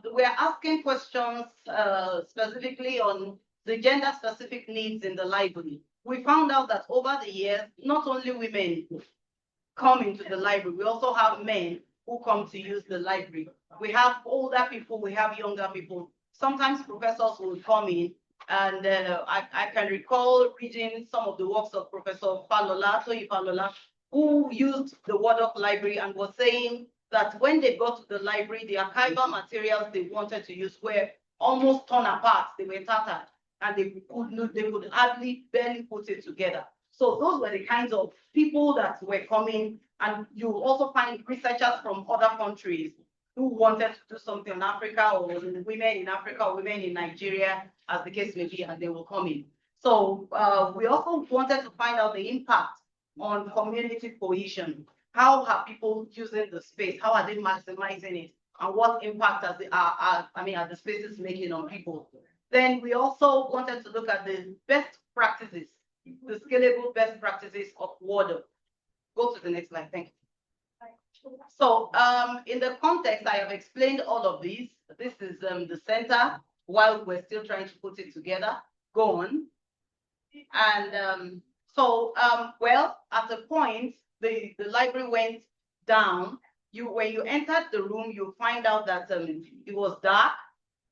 We're asking questions specifically on the gender-specific needs in the library. We found out that over the years, not only women come into the library, we also have men who come to use the library. We have older people, we have younger people. Sometimes professors will come in, and I can recall reading some of the works of Professor Falola, Toyi Falola, who used the Waldorf Library and was saying that when they got to the library, the archival materials they wanted to use were almost torn apart. They were tattered, and they could hardly barely put it together. So those were the kinds of people that were coming, and you also find researchers from other countries who wanted to do something in Africa, or women in Africa, or women in Nigeria, as the case may be, and they will come in. So we also wanted to find out the impact on community cohesion. How are people using the space? How are they maximizing it? And what impact are the spaces making on people? Then we also wanted to look at the best practices, the scalable best practices of Waldorf. Go to the next slide, thank you. So in the context, I have explained all of these. This is the center while we're still trying to put it together. Go on. And well, at the point, the library went down. When you entered the room, you find out that it was dark.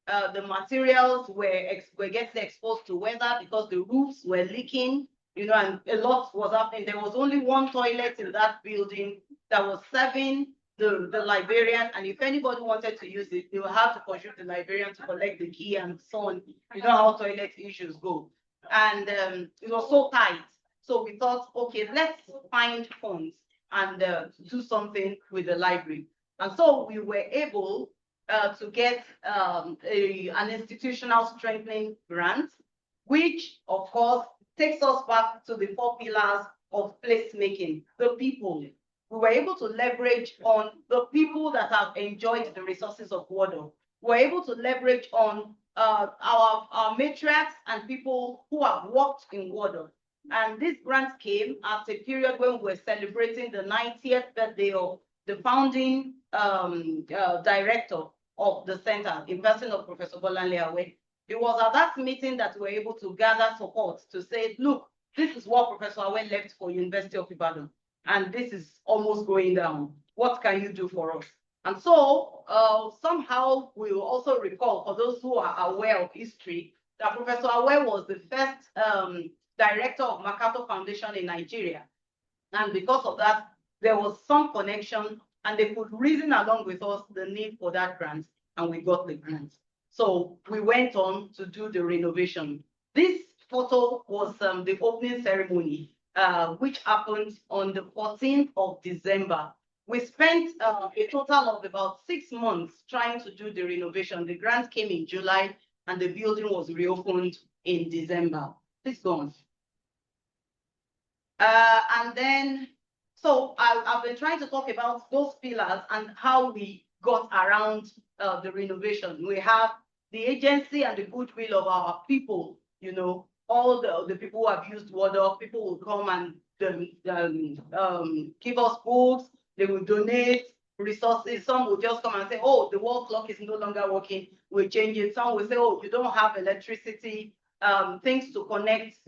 The materials were getting exposed to weather because the roofs were leaking, and a lot was happening. There was only one toilet in that building that was serving the librarian, and if anybody wanted to use it, they would have to pursue the librarian to collect the key and so on. You know how toilet issues go. And it was so tight. So we thought, okay, let's find funds and do something with the library. And so we were able to get an institutional strengthening grant, which of course takes us back to the 4 pillars of placemaking, the people. We were able to leverage on the people that have enjoyed the resources of Waldorf. We're able to leverage on our matriarchs and people who have worked in Waldorf. And this grant came at a period when we were celebrating the 90th birthday of the founding director of the center, in person of Professor Bolanle Awe. It was at that meeting that we were able to gather support to say, look, this is what Professor Awe left for University of Ibadan, and this is almost going down. What can you do for us? And so somehow we will also recall, for those who are aware of history, that Professor Awe was the first director of Makato Foundation in Nigeria. And because of that, there was some connection, and they could reason along with us the need for that grant, and we got the grant. So we went on to do the renovation. This photo was the opening ceremony, which happened on the 14th of December. We spent a total of about 6 months trying to do the renovation. The grant came in July, and the building was reopened in December. Please go on. And then, so I've been trying to talk about those pillars and how we got around the renovation. We have the agency and the goodwill of our people, all the people who have used Waldorf. People will come and give us books. They will donate resources. Some will just come and say, oh, the wall clock is no longer working, we'll change it. Some will say, oh, you don't have electricity, things to connect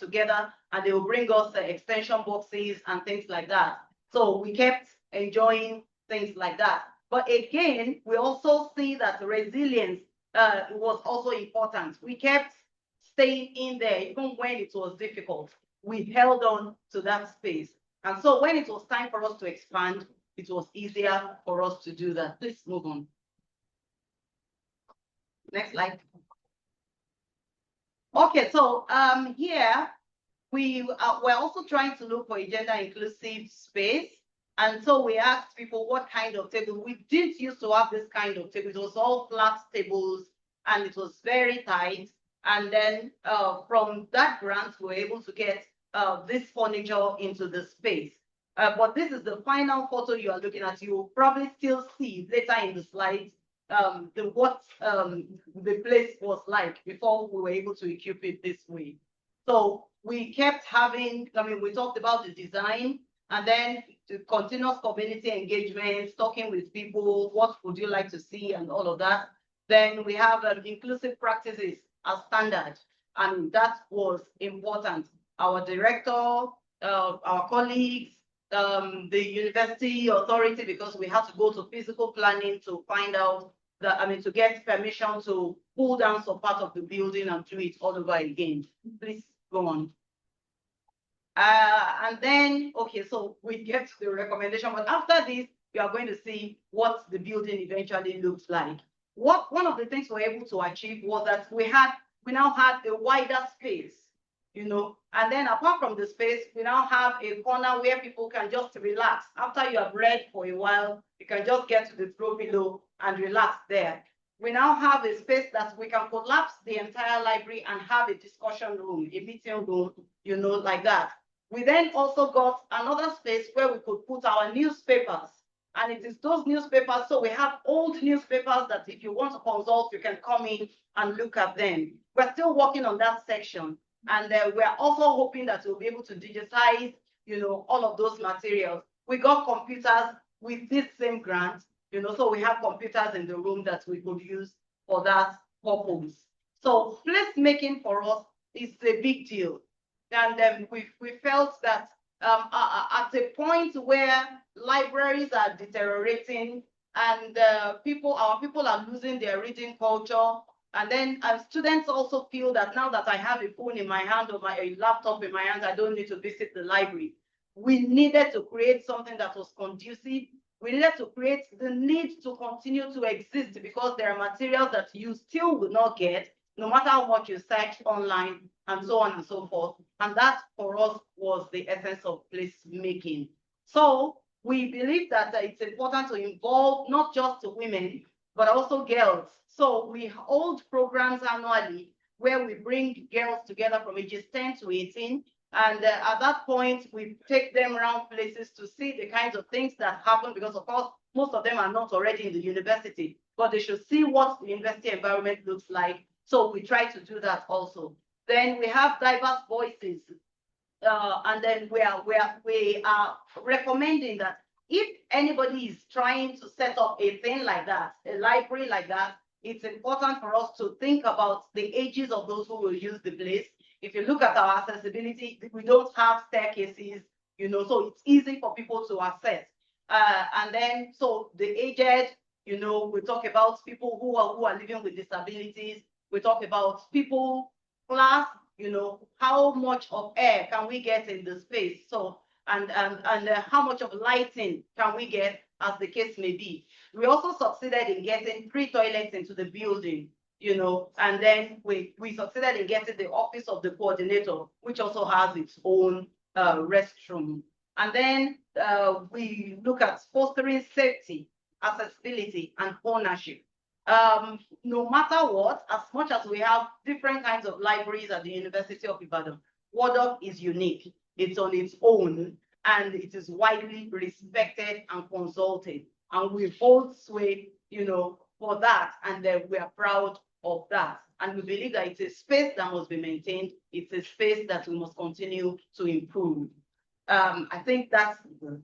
together, and they will bring us extension boxes and things like that. So we kept enjoying things like that. But again, we also see that resilience was also important. We kept staying in there even when it was difficult. We held on to that space. And so when it was time for us to expand, it was easier for us to do that. Please move on. Next slide. Okay, so here we're also trying to look for a gender inclusive space. And so we asked people what kind of table. We didn't used to have this kind of table. It was all flat tables and it was very tight. And then from that grant, we were able to get this furniture into the space. But this is the final photo you are looking at. You will probably still see later in the slides what the place was like before we were able to equip it this way. So we kept having, we talked about the design and then the continuous community engagement, talking with people, what would you like to see and all of that. Then we have inclusive practices as standard, and that was important. Our director, our colleagues, the university authority, because we had to go to physical planning to find out to get permission to pull down some part of the building and do it all over again. Please go on. And then, okay, so we get to the recommendation, but after this, you are going to see what the building eventually looks like. One of the things we were able to achieve was that we now had a wider space, and then apart from the space, we now have a corner where people can just relax. After you have read for a while, you can just get to the throw pillow and relax there. We now have a space that we can collapse the entire library and have a discussion room, a meeting room, like that. We then also got another space where we could put our newspapers. And it is those newspapers, so we have old newspapers that if you want to consult, you can come in and look at them. We're still working on that section. And we're also hoping that we'll be able to digitize, all of those materials. We got computers with this same grant, so we have computers in the room that we could use for that purpose. So placemaking for us is a big deal. And we felt that at a point where libraries are deteriorating and our people are losing their reading culture, and then students also feel that now that I have a phone in my hand or a laptop in my hand, I don't need to visit the library. We needed to create something that was conducive. We needed to create the need to continue to exist because there are materials that you still will not get, no matter how much you search online and so on and so forth. And that for us was the essence of placemaking. So we believe that it's important to involve not just the women, but also girls. So we hold programs annually where we bring girls together from ages 10 to 18. And at that point, we take them around places to see the kinds of things that happen, because of course, most of them are not already in the university, but they should see what the university environment looks like. So we try to do that also. Then we have diverse voices. And then we are recommending that if anybody is trying to set up a thing like that, a library like that, it's important for us to think about the ages of those who will use the place. If you look at our accessibility, we don't have staircases, so it's easy for people to access. And then, so the aged, we talk about people who are living with disabilities. We talk about people, class, how much of air can we get in the space? So, and how much of lighting can we get, as the case may be. We also succeeded in getting 3 toilets into the building, and then we succeeded in getting the office of the coordinator, which also has its own restroom. And then we look at fostering safety, accessibility, and ownership. No matter what, as much as we have different kinds of libraries at the University of Ibadan, WADOC is unique. It's on its own, and it is widely respected and consulted. And we hold sway, for that, and we are proud of that. And we believe that it's a space that must be maintained. It's a space that we must continue to improve. I think that's the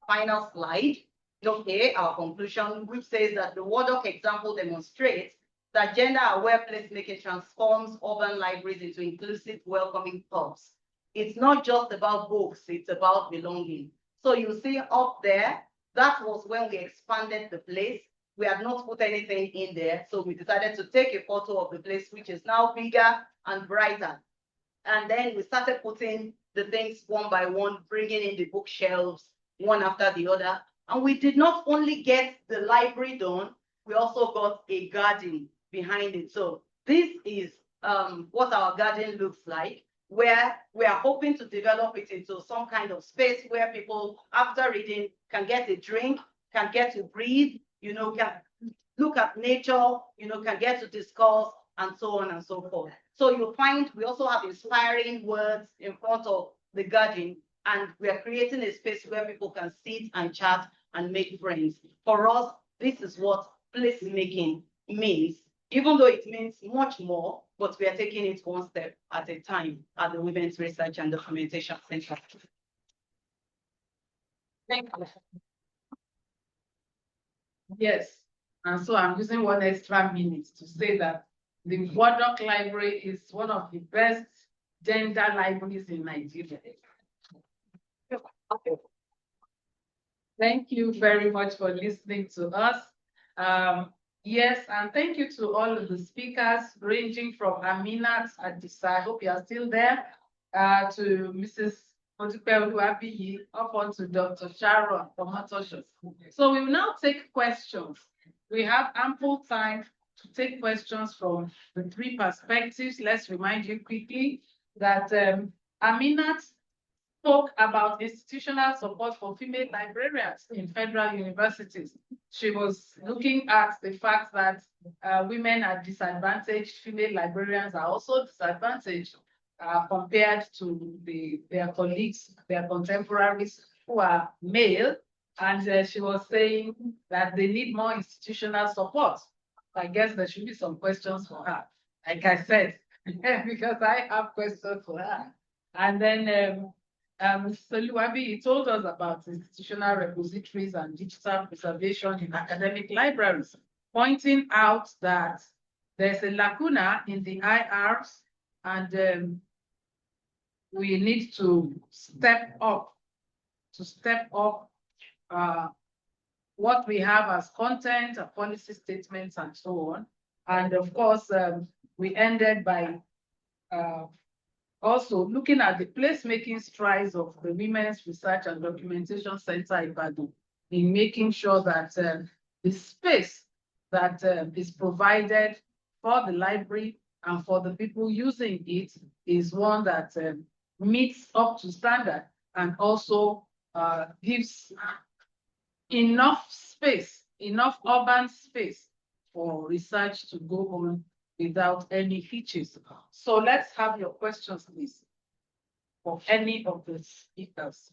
final slide. Okay, our conclusion, which says that the WADOC example demonstrates that gender-aware placemaking transforms urban libraries into inclusive, welcoming hubs. It's not just about books, it's about belonging. So you see up there, that was when we expanded the place. We had not put anything in there, so we decided to take a photo of the place, which is now bigger and brighter. And then we started putting the things one by one, bringing in the bookshelves, one after the other. And we did not only get the library done, we also got a garden behind it. So this is what our garden looks like, where we are hoping to develop it into some kind of space where people, after reading, can get a drink, can get to breathe, can look at nature, can get to discuss, and so on and so forth. So you'll find we also have inspiring words in front of the garden, and we are creating a space where people can sit and chat and make friends. For us, this is what placemaking means, even though it means much more, but we are taking it one step at a time at the Women's Research and Documentation Center. Thank you. Yes, and so I'm using 1 extra minute to say that the Wadok Library is one of the best gender libraries in Nigeria. Thank you very much for listening to us. Yes, and thank you to all of the speakers, ranging from Aminat Adisa, I hope you are still there, to Mrs. Modupe up on to Dr. Sharon from Matoshos. So we will now take questions. We have ample time to take questions from the three perspectives. Let's remind you quickly that Aminat spoke about institutional support for female librarians in federal universities. She was looking at the fact that women are disadvantaged, female librarians are also disadvantaged compared to their colleagues, their contemporaries who are male. And she was saying that they need more institutional support. I guess there should be some questions for her, like I said, because I have questions for her. And then Soluwabi told us about institutional repositories and digital preservation in academic libraries, pointing out that there's a lacuna in the IRs, and we need to step up what we have as content, policy statements, and so on. And of course, we ended by also looking at the placemaking strides of the Women's Research and Documentation Center Ibadan in making sure that the space that is provided for the library and for the people using it is one that meets up to standard and also gives enough space, enough urban space for research to go on without any hitches. So let's have your questions, please, for any of the speakers.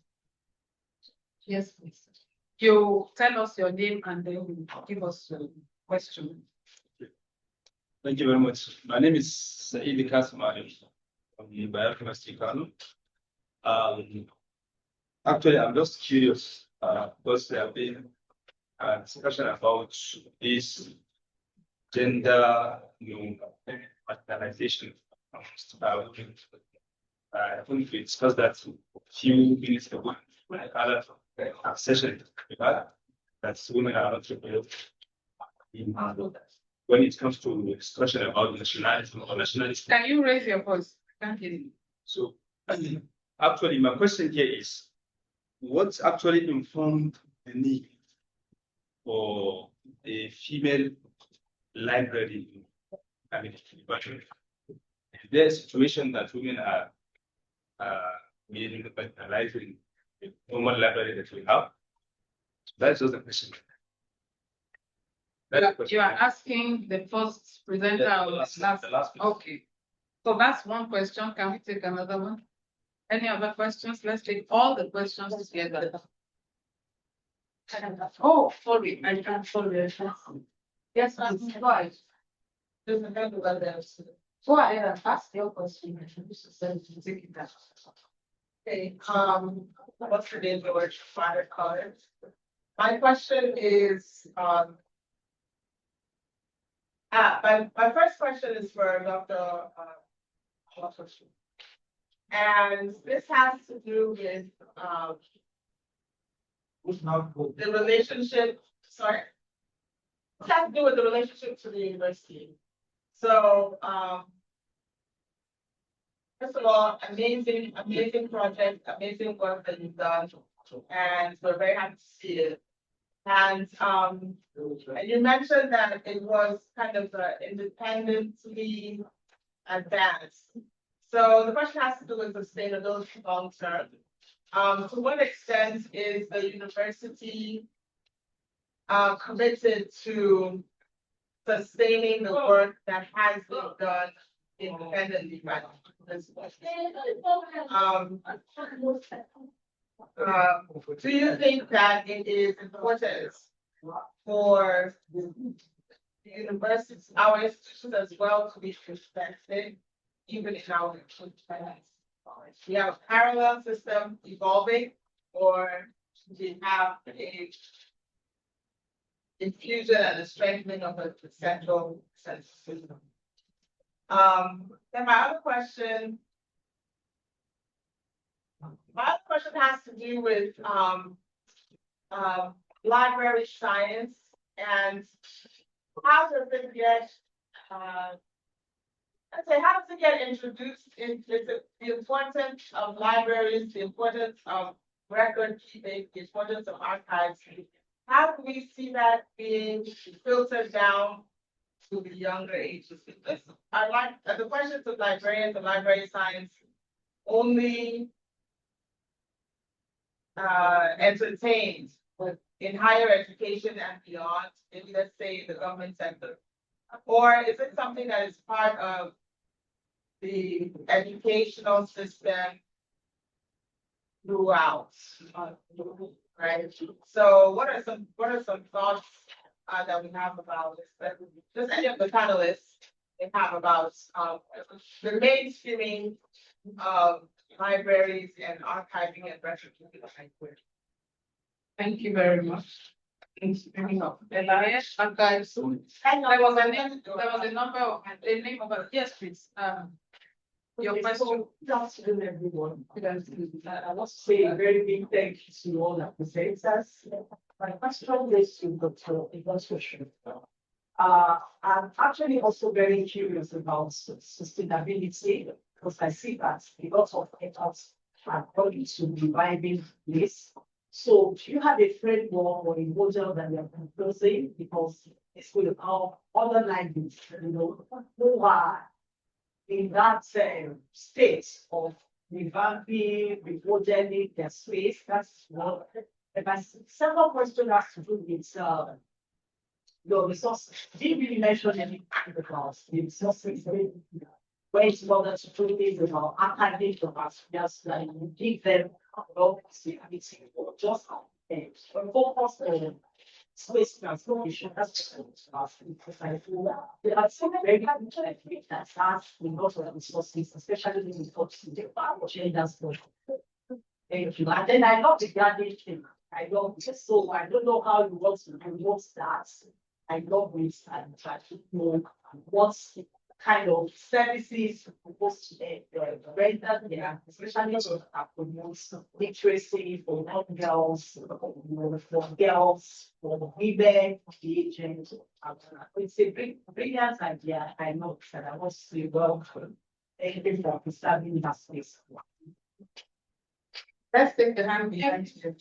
Yes, please. You tell us your name and then you give us your question. Thank you very much. My name is Saeed Kasmari from the Biochemistry Kano. Actually, I'm just curious because there have been a discussion about this gender marginalization. I think we discussed that a few minutes ago when I had a session that women are not represented when it comes to discussion about nationalism or nationalism. Can you raise your voice? I can't hear you. So actually, my question here is, what actually informed the need for a female library? I mean, is there a situation that women are being utilizing the normal library that we have? That's just the question. You are asking the first presenter or the last? Okay. So that's one question. Can we take another one? Any other questions? Let's take all the questions together. Oh, sorry, I can't sorry. Yes, please. Go ahead. Go ahead and ask your question. Take it down. Okay, what's your name, George? Fire College. My question is, my first question is for Dr. And this has to do with the relationship, sorry. This has to do with the relationship to the university. So, first of all, amazing project, amazing work that you've done. And we're very happy to see it. And you mentioned that it was kind of independently advanced. So the question has to do with sustainability long term. To what extent is the university committed to sustaining the work that has been done independently by the university? Do you think that it is important for the universities, our institutions as well, to be respected, even in our finance? We have a parallel system evolving, or we have a infusion and a strengthening of a central system. Then my other question has to do with library science and how does it get how does it get introduced into the importance of libraries, the importance of record keeping, the importance of archives? How do we see that being filtered down to the younger ages? I like the questions of librarians and library science only entertained in higher education and beyond, in let's say the government sector? Or is it something that is part of the educational system throughout? Right. So what are some thoughts that we have about this? Just any of the panelists they have about the mainstreaming of libraries and archiving and record keeping. Thank you very much. Thanks for bringing up. Elias, archives. There was a name of a, yes, please. Your question. Good afternoon, everyone. I want to say a very big thank you to all the presenters. My question is to Dr. Igososhu. I'm actually also very curious about sustainability because I see that a lot of efforts are going to reviving this. So do you have a framework or a model that you're proposing? Because it's going to help other languages, who are in that state of revamping, remodeling their space. That's one. And my second question has to do with your resources. Didn't really mention anything about the resources. Ways in order to do things about archiving the past, just like you give them activity or just focus on space transformation. That's because I feel that there are some very good that has a lot of resources, especially when it comes to the gender stuff. Thank you. And then I love the gardening thing. I love it. So I don't know how you want to promote that. I love it and try to know what kind of services supposed to render there, especially to promote literacy for young girls, for girls, for women, the agents. It's a brilliant idea. I know that I want to say welcome. Thank you for preserving that space. Let's take the hand behind you.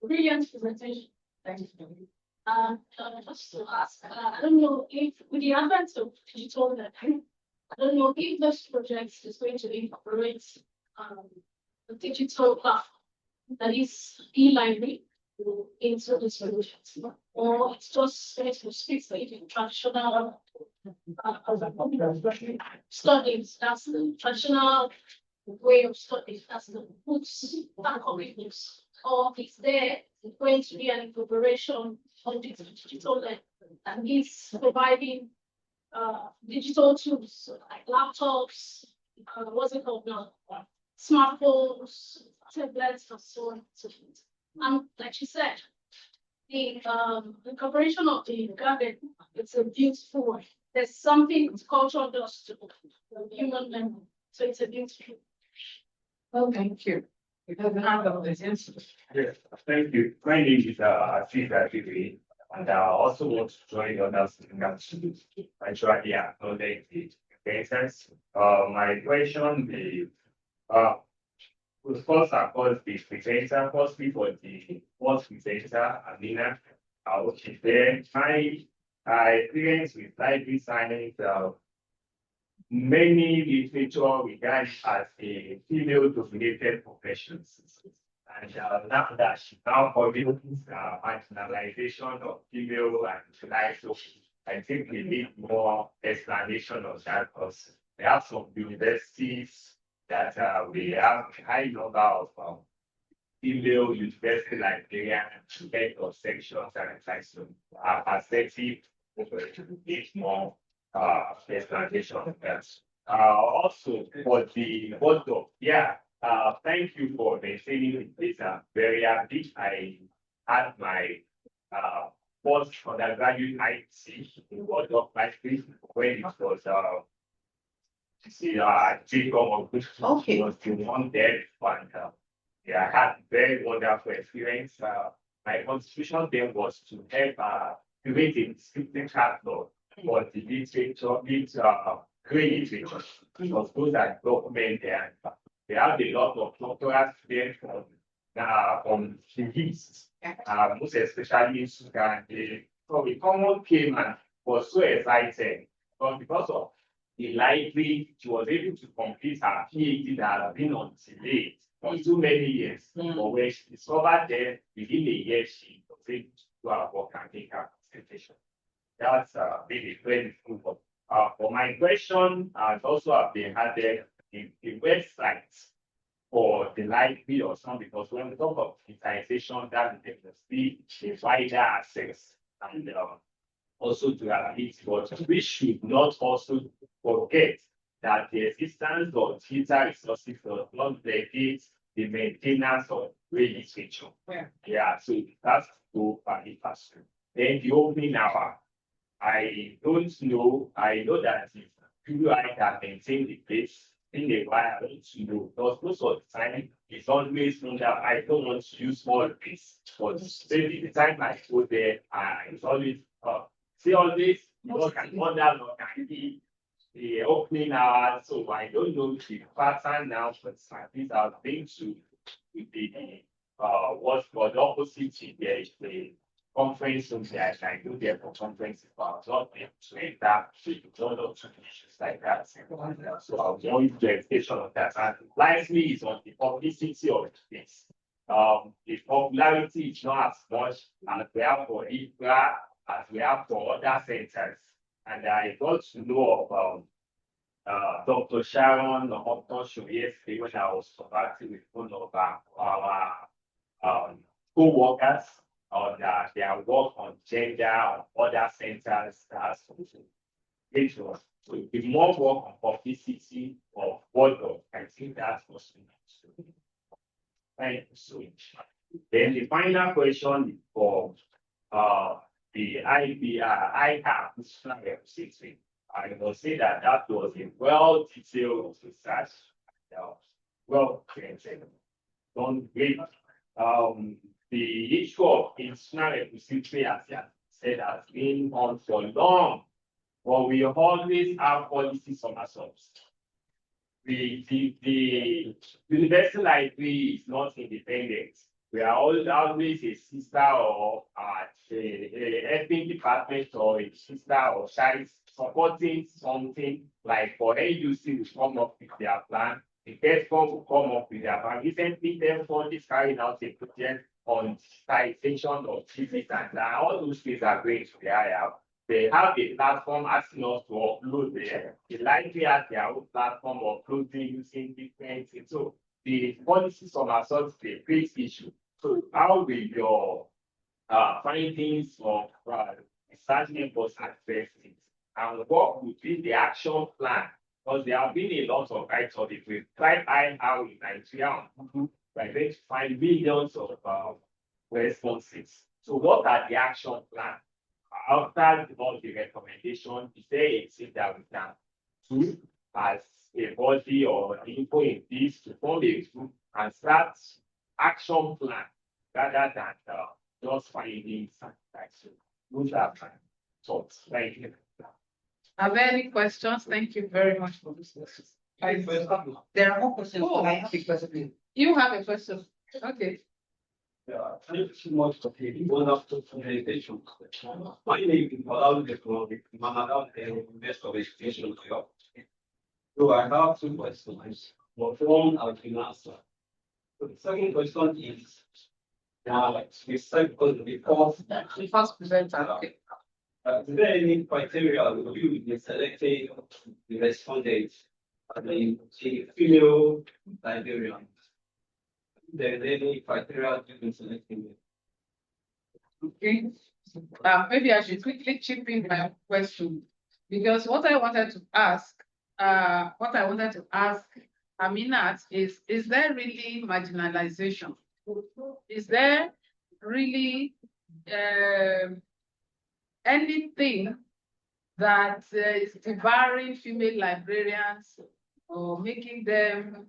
Brilliant presentation. Thank you. Just to ask, I don't know if with the advent of digital learning, I don't know if this project is going to incorporate a digital platform that is e-library into the solutions, or it's just going to speak to even traditional studies. That's the traditional way of studies. That's the books, back of the books, or it's there going to be an incorporation of digital learning and is providing digital tools like laptops, what's it called now? Smartphones, tablets, and so on and so forth. And like she said, the incorporation of the garden, it's a beautiful one. There's something culture does to human memory. So it's a beautiful. Well, thank you. Because the hand of this answer. Yes, thank you. My name is Chief Activity, and I also want to join others in that I try to acknowledge the cases. My question is, We'll first, of course, the presenter, firstly for the first presenter, Amina, which is there. My experience with library science, many literature regards as a female-dominated profession. And now that she now covers marginalization of female and life, so I think we need more explanation of that because we have some universities that we have a high number of female university librarians, head of sections and like so perspective need more explanation of that. Also for the photo, yeah, thank you for maintaining this very happy. I had my first undergraduate IT in World of Life when it was Jacob of which Okay. was the one there, and yeah, I had very wonderful experience. My contribution then was to help create a scripting catalog for the literature, great literature, because those are documented there. They have a lot of doctoral students from the East, most especially in Sudan. So the common payment was so exciting, but because of the library, she was able to complete her PhD that had been on delay for too many years. But when she discovered that within a year, she was able to do her work and make her presentation. That's really very cool. For my question, also have been added the website for the library or something, because when we talk of digitization, that is the wider access and also to our needs, but we should not also forget that the existence of digital resources does not negate the maintenance of great literature. Yeah, so that's to participate. Then the opening hour. I don't know. I know that if QI can maintain the place in a while, I don't know. Because most of the time it's always known that I don't want to use small piece. But maybe the time I go there, it's always see all this, you can wonder what can be the opening hours. So I don't know the pattern now, but these are things to the what's called opposite. There is the conference rooms that I can do there for conference about not to enter to all of issues like that. So I'll join the expectation of that. And lastly is on the publicity of this. The popularity is not as much as we have for IFRA as we have for other centers. And I got to know of Dr. Sharon Optosho yesterday when I was conversing with one of our co-workers on their work on gender on other centers. It was the more work on publicity of word of, I think that's what's next. Thank you so much. Then the final question for the ICAP, I will say that that was a well-detailed research, well created. Don't wait. The issue of institutional repository, as I said, has been on for long, but we always have policy somersaults. The university library is not independent. We are always a sister or a helping department or a sister or child supporting something like for AUC to come up with their plan. The TESCOM will come up with their plan. Recently, TESCOM is carrying out a project on digitization of physics and all those things are going to the IR. They have a platform asking us to upload there. The library has their own platform uploading using different things. So the policy somersaults is a great issue. So how will your findings of research members address it? And what would be the action plan? Because there have been a lot of write-ups. If we try how in Nigeria, we're going to find millions of responses. So what are the action plans? After all the recommendation, is there a thing that we can do as a body or info in this to form a group and start action plan rather than just finding something like so? Those are my thoughts. Thank you. Are there any questions? Thank you very much for this. There are more questions. I have a question. You have a question. Okay. Yeah, thank you so much for the wonderful presentation. My name is Malawi Economic, Manada, Investor of Education. So I have two questions, but one I can answer. So the second question is, the second, The first presenter. Okay. is there any criteria you in selecting the respondents as a female librarian? There any criteria you in selecting them? Okay. Maybe I should quickly chip in my question, because what I wanted to ask Aminat is there really marginalization? Is there really anything that is debarring female librarians or making them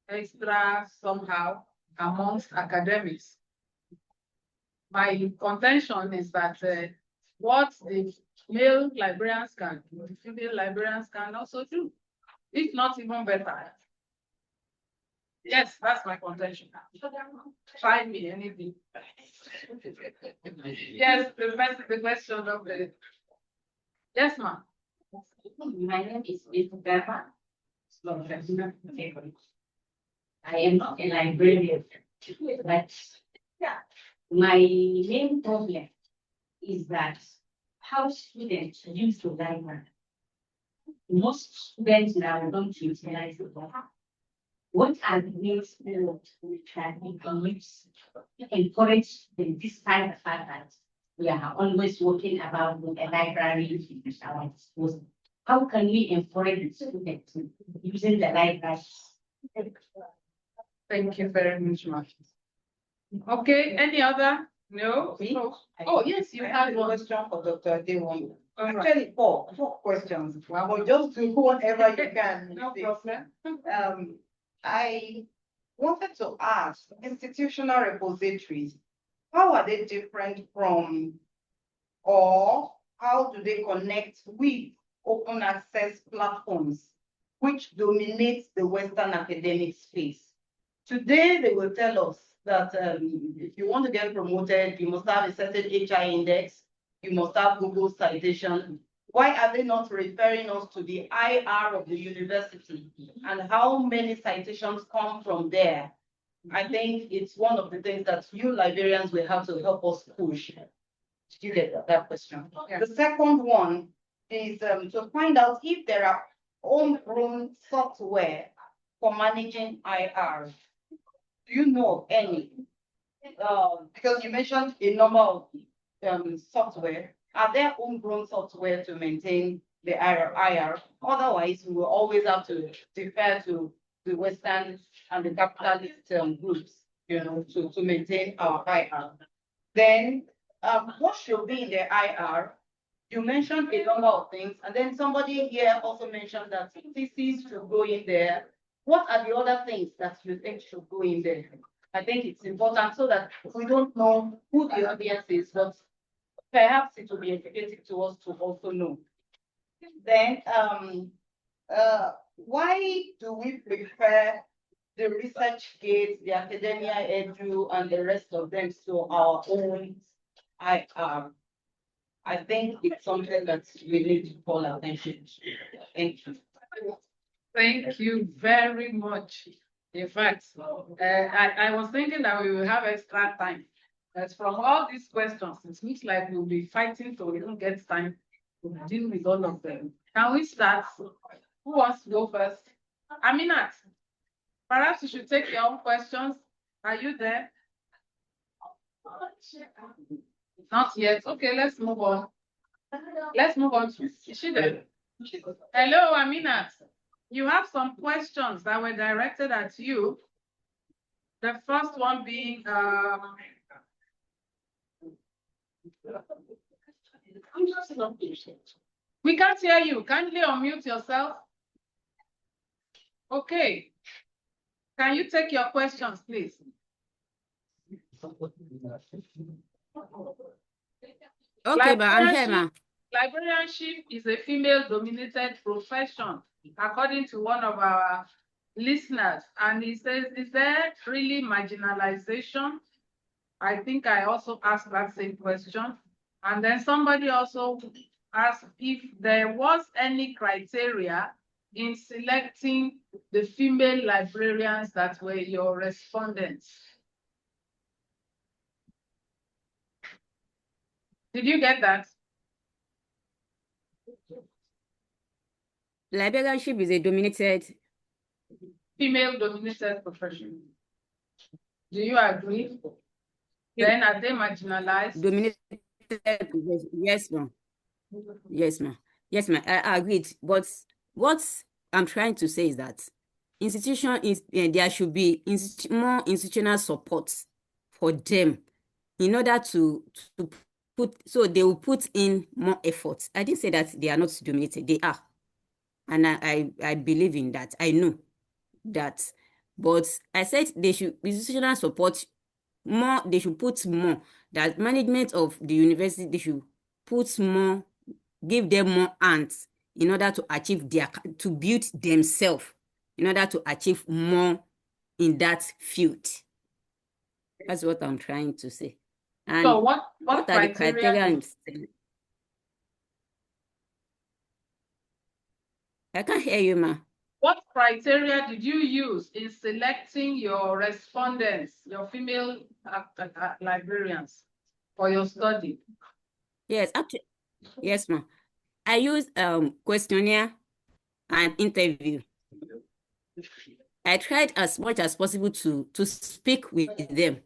extra somehow amongst academics? My contention is that what the male librarians can do, the female librarians can also do, if not even better. Yes, that's my contention. Try me anything. Yes, the question of the. Yes, ma'am. My name is Beth. I am not a librarian, but my main problem is that how students use the library. Most students now don't utilize the library. What are the ways forward we can use to encourage them, despite the fact that we are always working about with a library at our disposal? How can we encourage the students using the library? Thank you very much, ma'am. Okay, any other? No? No. Oh, yes, you have a one. question for Dr. Adewale. All right. Actually, four questions. Well, just do whatever you can. No problem. I wanted to ask, institutional repositories, how are they different from, or how do they connect with open access platforms which dominate the Western academic space? Today, they will tell us that if you want to get promoted, you must have a certain HI index, you must have Google citation. Why are they not referring us to the IR of the university and how many citations come from there? I think it's one of the things that you librarians will have to help us push. Did you get that question? Yeah. The second one is to find out if there are homegrown software for managing IR. Do you know of any? Because you mentioned a number of software. Are there homegrown software to maintain the IR? Otherwise, we will always have to defer to the Western and the capitalist groups, to maintain our IR. Then, what should be in the IR? You mentioned a number of things, and then somebody here also mentioned that theses should go in there. What are the other things that you think should go in there? I think it's important so that we don't know who the audience is, but perhaps it will be educative to us to also know. Then, why do we prefer the ResearchGate, the Academia Edu, and the rest of them to our own IR? I think it's something that we need to call attention to. Thank you. Thank you very much. In fact, I was thinking that we will have extra time. But from all these questions, it looks like we'll be fighting so we don't get time to deal with all of them. Can we start? Who wants to go first? Aminat, perhaps you should take your own questions. Are you there? Not yet. Okay, let's move on. Let's move on. Is she there? Hello, Aminat. You have some questions that were directed at you. The first one being, we can't hear you. Kindly unmute yourself. Okay. Can you take your questions, please? Okay, but I'm here, ma'am. Librarianship is a female-dominated profession, according to one of our listeners, and he says, is there really marginalization? I think I also asked that same question. And then somebody also asked if there was any criteria in selecting the female librarians that were your respondents. Did you get that? Librarianship is a dominated, female-dominated profession. Do you agree? Then are they marginalized? dominated, yes, ma'am. Yes, ma'am. Yes, ma'am. I agreed. But what I'm trying to say is that there should be more institutional support for them in order to put, so they will put in more effort. I didn't say that they are not dominated. They are. And I believe in that. I know that. But I said they should institutional support more, they should put more, that management of the university, they should put more, give them more hands in order to achieve to build themselves, in order to achieve more in that field. That's what I'm trying to say. And so what are the criteria? I can't hear you, ma. What criteria did you use in selecting your respondents, your female librarians for your study? Yes, actually, yes, ma'am. I used questionnaire and interview. I tried as much as possible to speak with them,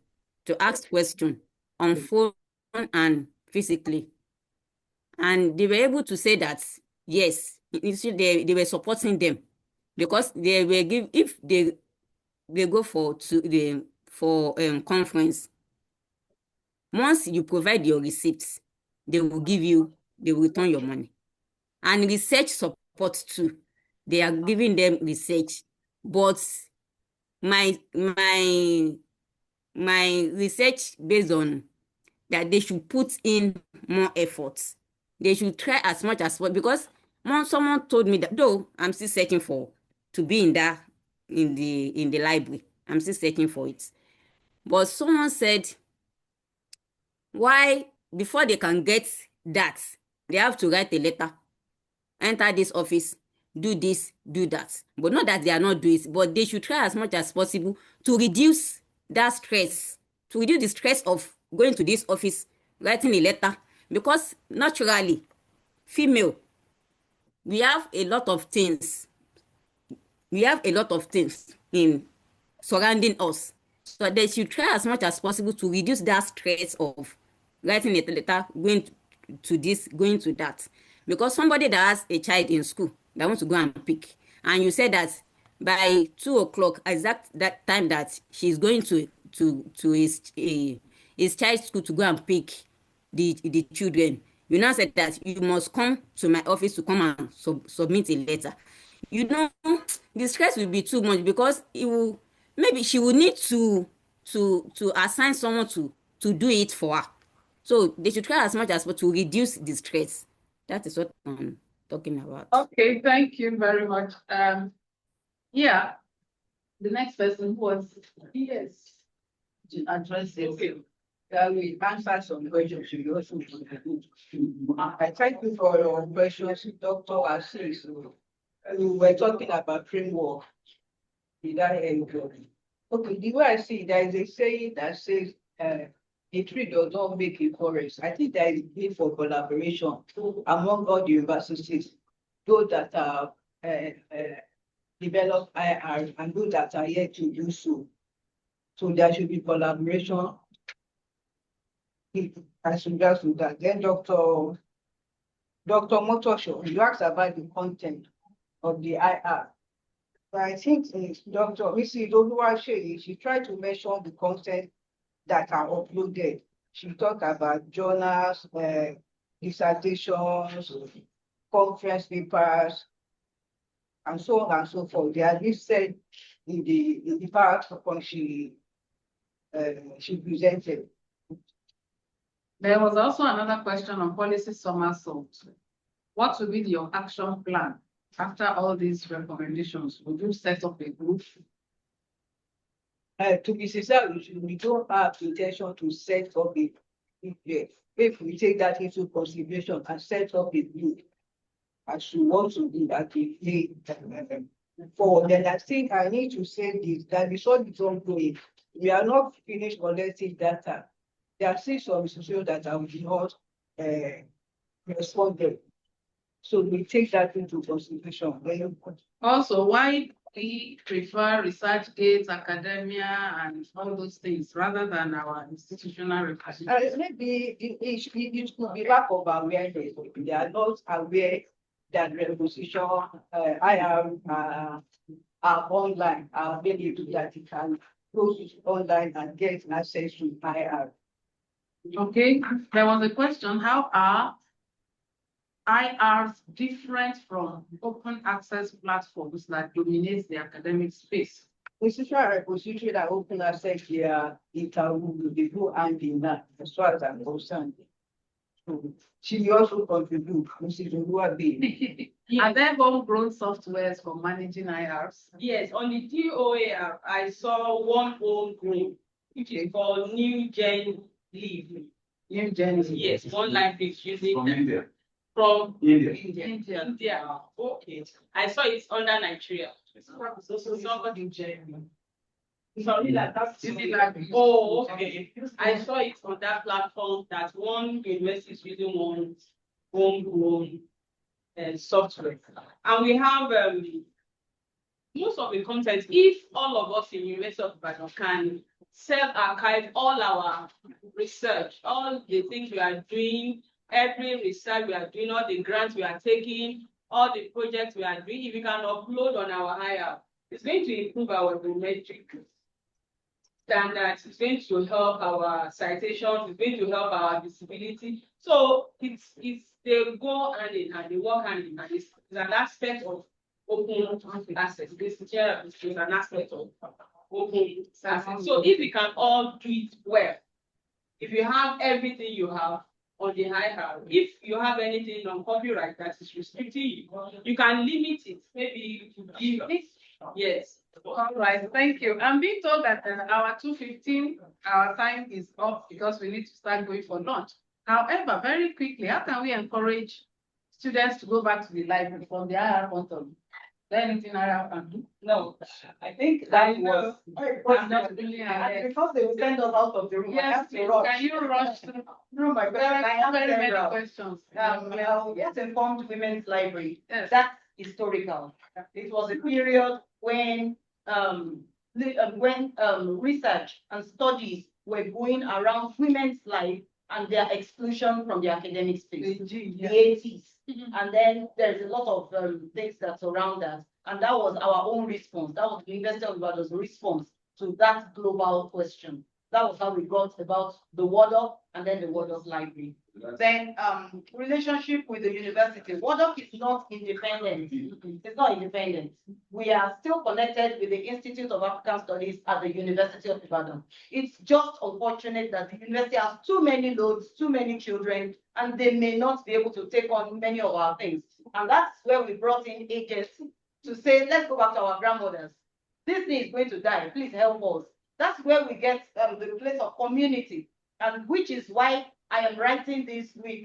to ask questions on phone and physically. And they were able to say that, yes, they were supporting them, because they were if they go for conference, once you provide your receipts, they will return your money. And research support too, they are giving them research. But my research based on that they should put in more efforts. They should try as much as possible, because someone told me that, though I'm still searching to be in the library. I'm still searching for it. But someone said, why, before they can get that, they have to write a letter, enter this office, do this, do that. But not that they are not doing it, but they should try as much as possible to reduce that stress, to reduce the stress of going to this office, writing a letter. Because naturally, female, we have a lot of things. We have a lot of things in surrounding us. So they should try as much as possible to reduce that stress of writing a letter, going to this, going to that. Because somebody that has a child in school that wants to go and pick, and you say that by 2 o'clock, exact that time that she's going to his child's school to go and pick the children, you now said that you must come to my office to come and submit a letter. You know, the stress will be too much, because it will, maybe she will need to assign someone to do it for her. So they should try as much as possible to reduce the stress. That is what I'm talking about. Okay, thank you very much. Yeah, the next person was, yes, to address it. Okay. We answer some questions. You also I thank you for your questions, Dr. Assis. We were talking about framework. Did I hear you? Okay, the way I see it, there is a saying that says a tree does not make a forest. I think there is a need for collaboration among all the universities, those that are developed IR and those that are yet to do so. So there should be collaboration as regards to that. Then Dr. Motosho, you asked about the content of the IR. But I think Dr. Mrs. Oluwaseyi, she tried to mention the content that are uploaded. She talked about journals, dissertations, conference papers, and so on and so forth. They are listed in the PowerPoint she presented. There was also another question on policy somersault. What will be your action plan After all these recommendations, would you set up a group? To be sincere, we don't have intention to set up a, if we take that into consideration and set up a group, as we want to do at a forward, then I think I need to say this, that the sun is ongoing. We are not finished collecting data. There are still some institutions that have not responded. So we take that into consideration. Also, why we prefer ResearchGate, academia, and all those things rather than our institutional repository? Maybe it could be lack of awareness. They are not aware that reposition are online, are available that you can go online and get access to IR. Okay, there was a question, how are IRs different from open access platforms that dominate the academic space? Institutional repository that open access here, it will be go hand in hand, as far as I'm concerned. So she also contribute, Mrs. Oluwabi. Are there homegrown softwares for managing IRs? Yes, on the DOAR, I saw one homegrown, which is called New Gen Live. New Gen. Yes, one library is using From India. from India. India. Okay, I saw it's under Nigeria. Somebody sorry, that's oh, okay. I saw it on that platform that one university is using one homegrown software, and we have most of the content. If all of us in University of Ibadan can self-archive all our research, all the things we are doing, every research we are doing, all the grants we are taking, all the projects we are doing, if we can upload on our IR, it's going to improve our metric standards, it's going to help our citations, it's going to help our visibility. So it's they go hand in hand, they work hand in hand. It's an aspect of open access. This is an aspect of open access. So if we can all do it well, if you have everything you have on the IR, if you have anything on copyright that is restricting you, you can limit it. Maybe yes. All right, thank you. I'm being told that our 2:15, our time is up because we need to start going for lunch. However, very quickly, how can we encourage students to go back to the library from the IR point of view? Is there anything IR can do? No, I think that was. I'm not really ahead. Because they will send us out of the room. I Yes, have to please, rush. can you rush through? No, my There question, I are have very many several. questions. Yes, informed women's library. Yes. That's historical. It was a period when research and studies were going around women's life and their exclusion from the academic space. The 80s. And then there's a lot of things that surround that. And that was our own response. That was the University of Ibadan's response to that global question. That was how we got about the WADOC and then the WADOC library. Then relationship with the university. WADOC is not independent. It's not independent. We are still connected with the Institute of African Studies at the University of Ibadan. It's just unfortunate that the university has too many loads, too many children, and they may not be able to take on many of our things. And that's where we brought in agents to say, let's go back to our grandmothers. This thing is going to die. Please help us. That's where we get the place of community, and which is why I am writing this with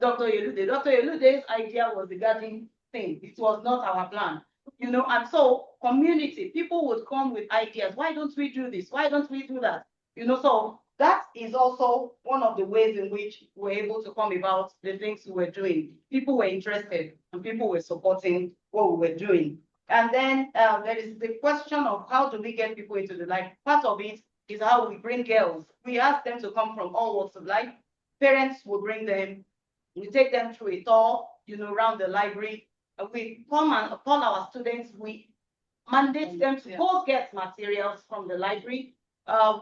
Dr. Yelude. Dr. Yelude's idea was the garden thing. It was not our plan, you know, and so community, people would come with ideas. Why don't we do this? Why don't we do that? You know, so that is also one of the ways in which we're able to come about the things we were doing. People were interested and people were supporting what we were doing. And then there is the question of how do we get people into the life. Part of it is how we bring girls. We ask them to come from all walks of life. Parents will bring them. We take them through a tour, you know, around the library. We come and call our students. We mandate them to go get materials from the library.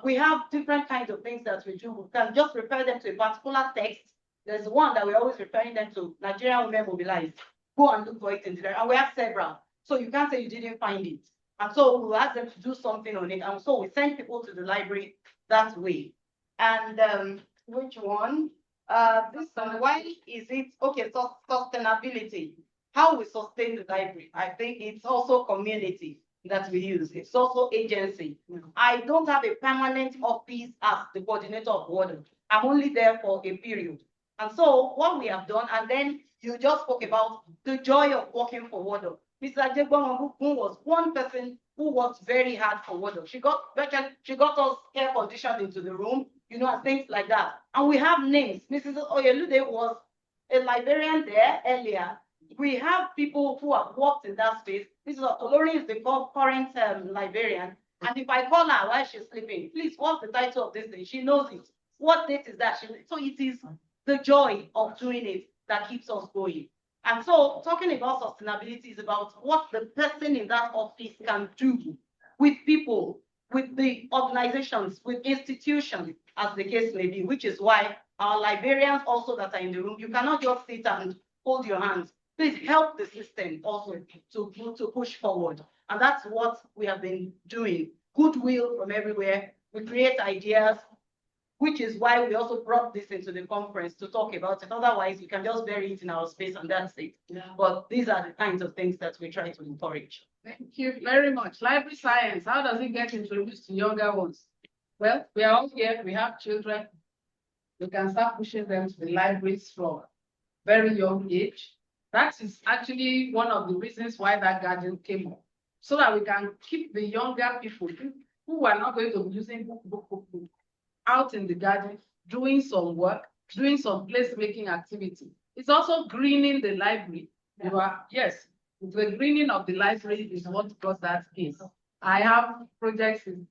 We have different kinds of things that we do. We can just refer them to a particular text. There's one that we're always referring them to, Nigerian Women Mobilized. Go and look for it in there. And we have several. So you can't say you didn't find it. And so we'll ask them to do something on it. And so we send people to the library that way. And which one? This one, why is it, okay, so sustainability. how we sustain the library. I think it's also community that we use. It's also agency. I don't have a permanent office as the coordinator of WADO. I'm only there for a period. And so what we have done, and then you just spoke about the joy of working for WADO. Mrs. Ajegbomo was one person who worked very hard for WADO. She got us air conditioned into the room, you know, and things like that. And we have names. Mrs. Oyelude was a librarian there earlier. We have people who have worked in that space. Mrs. Olori is the current librarian. And if I call her while she's sleeping, please, what's the title of this thing? She knows it. What date is that? So it is the joy of doing it that keeps us going. And so talking about sustainability is about what the person in that office can do with people, with the organizations, with institutions, as the case may be, which is why our librarians also that are in the room, you cannot just sit and hold your hands. Please help the system also to push forward. And that's what we have been doing. Goodwill from everywhere. We create ideas, which is why we also brought this into the conference to talk about it. Otherwise, we can just bury it in our space and that's it. Yeah. But these are the kinds of things that we try to encourage. Thank you very much. Library science, how does it get introduced to younger ones? Well, we are all here, we have children. We can start pushing them to the libraries from very young age. That is actually one of the reasons why that garden came up, so that we can keep the younger people who are not going to be using book out in the garden, doing some work, doing some place-making activity. It's also greening the library. Yes, the greening of the library is what that is. I have projects with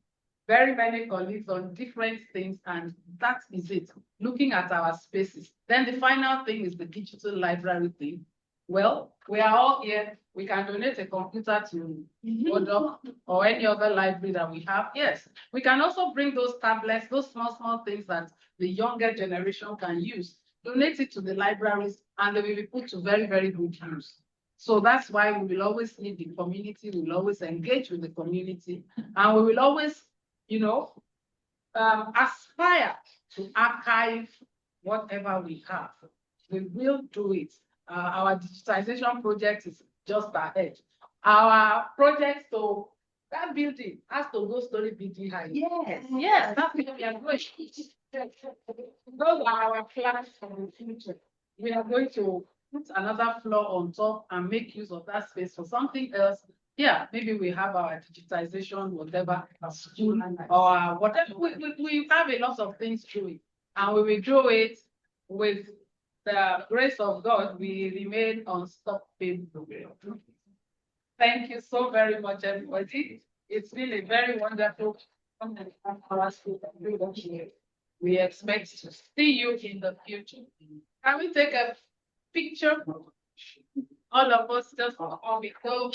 very many colleagues on different things, and that is it, looking at our spaces. Then the final thing is the digital library thing. Well, we are all here. We can donate a computer to WADO or any other library that we have. Yes, we can also bring those tablets, those small things that the younger generation can use, donate it to the libraries, and they will be put to very, very good use. So that's why we will always need the community, we will always engage with the community, and we will always, you know, aspire to archive whatever we have. We will do it. Our digitization project is just ahead. Our project, so that building has to go story building high. Yes, that's what we are going. Those are our plans for the future. We are going to put another floor on top and make use of that space for something else. Yeah, maybe we have our digitization, whatever, or whatever. We have a lot of things doing, and we will do it with the grace of God. We remain unstoppable. Thank you so very much, everybody. It's been a very wonderful. We expect to see you in the future. Can we take a picture? All of us just before we go.